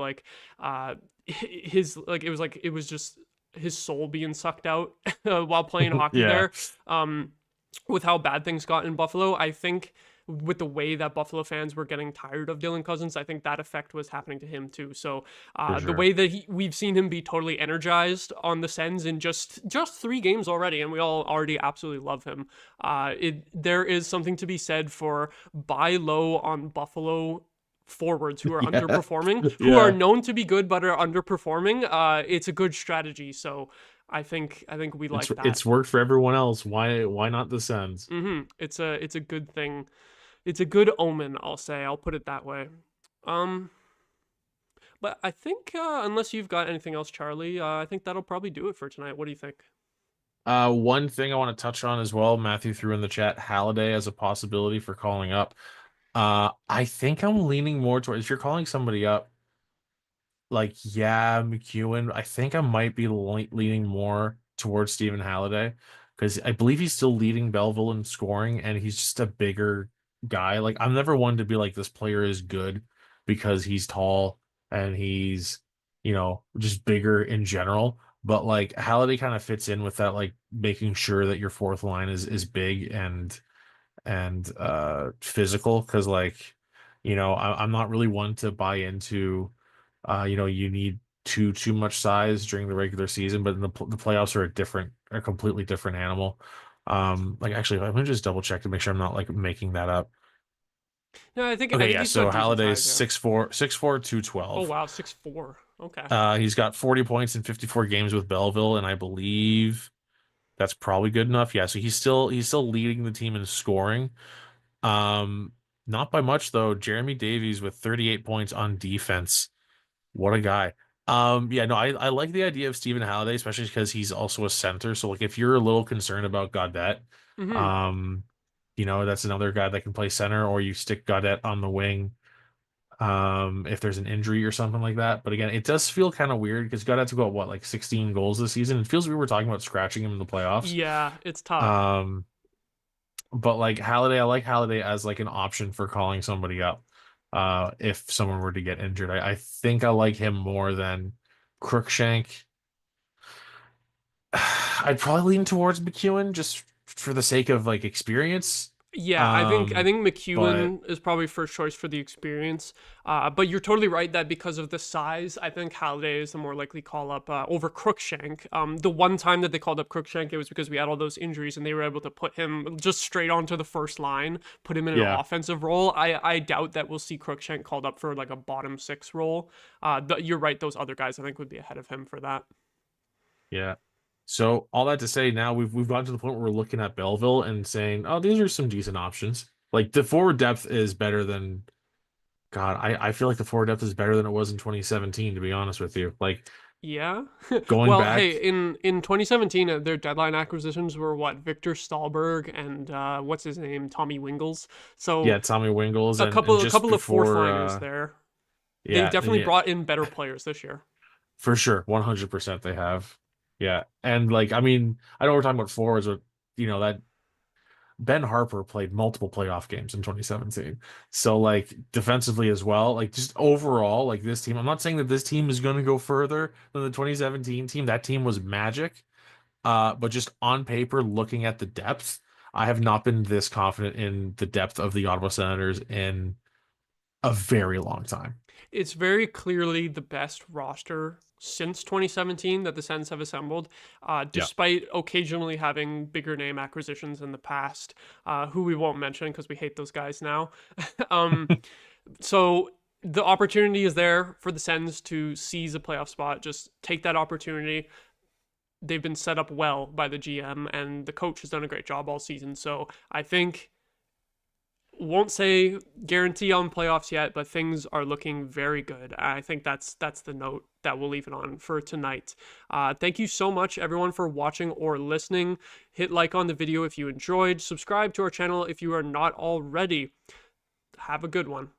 his it was just his soul being sucked out while playing hockey Yeah, there. With how bad things got in Buffalo, I think with the way that Buffalo fans were getting tired of Dylan Cozens, I think that effect was happening to him too. So for the sure. way that we've seen him be totally energized on the Sens in just 3 games already, and we all already absolutely love him. There is something to be said for buy low on Buffalo forwards who are Yeah, underperforming, who are yeah. known to be good but are underperforming. It's a good strategy. So I think we It's like that. it's worked for everyone else. Why not the Sens? It's a good thing. It's a good omen, I'll say. I'll put it that way. Um, but I think unless you've got anything else, Charlie, I think that'll probably do it for tonight. What do you think? One thing I want to touch on as well, Matthew threw in the chat Halliday as a possibility for calling up. I think I'm leaning more towards if you're calling somebody up, like yeah, McEwen. I think I might be leaning more towards Stephen Halliday because I believe he's still leading Belleville in scoring, and he's just a bigger guy. Like I'm never one to be like this player is good because he's tall and he's just bigger in general. But like Halliday kind of fits in with that, like making sure that your fourth line is big and physical because like I'm not really one to buy into you need too much size during the regular season, but in the playoffs are a completely different animal. Like actually I'm gonna just double check to make sure I'm not like making that up. No, I Okay, think yeah, he's so got decent Halliday's size. Yeah. 6'4", 6'4", Oh 212. wow, 6'4". Okay. He's got 40 points in 54 games with Belleville, and I believe that's probably good enough. Yeah, so he's still leading the team in scoring. Um, Not by much though. Jeremy Davies with 38 points on defense. What a guy. Yeah, no, I like the idea of Stephen Halliday, especially because he's also a center. So like if you're a little concerned about Gaudette, Mm-hmm. um, that's another guy that can play center, or you stick Gaudette on the wing, if there's an injury or something like that. But again, it does feel kind of weird because Gaudette's got what, like 16 goals this season. It feels we were talking about scratching him in the playoffs. Yeah, it's tough. Um, but like Halliday, I like Halliday as like an option for calling somebody up. If someone were to get injured, I think I like him more than Crookshank. I'd probably lean towards McEwen just for the sake of like experience. Yeah, I Um, think but McEwen is probably first choice for the experience. But you're totally right that because of the size, I think Halliday is the more likely call up over Crookshank. The one time that they called up Crookshank, it was because we had all those injuries and they were able to put him just straight onto the first line, put him in an yeah, offensive role. I doubt that we'll see Crookshank called up for like a bottom six role. You're right; those other guys I think would be ahead of him for that. yeah. So all that to say, now we've gotten to the point where we're looking at Belleville and saying, oh, these are some decent options. Like the forward depth is better than God. I feel like the forward depth is better than it was in 2017, to be honest with you. Like Yeah. going Well, hey, back, in 2017, their deadline acquisitions were what? Victor Stahlberg and what's his name? Tommy Wingles. So yeah, Tommy Wingles and a just couple of fourth before liners there. They yeah, definitely yeah, brought in better players this year. for sure, 100% they have. Yeah. And like I mean, I know we're talking about forwards, but that Ben Harper played multiple playoff games in 2017. So like defensively as well, like just overall, like this team, I'm not saying that this team is going to go further than the 2017 team. That team was magic. But just on paper, looking at the depth, I have not been this confident in the depth of the Ottawa Senators in a very long time. It's very clearly the best roster since 2017 that the Sens have assembled, despite occasionally having bigger name acquisitions in the past, who we won't mention because we hate those guys now. So the opportunity is there for the Sens to seize a playoff spot. Just take that opportunity. They've been set up well by the GM, and the coach has done a great job all season. So I think, won't say guarantee on playoffs yet, but things are looking very good. I think that's the note that we'll leave it on for tonight. Thank you so much, everyone, for watching or listening. Hit like on the video if you enjoyed. Subscribe to our channel if you are not already. Have a good one.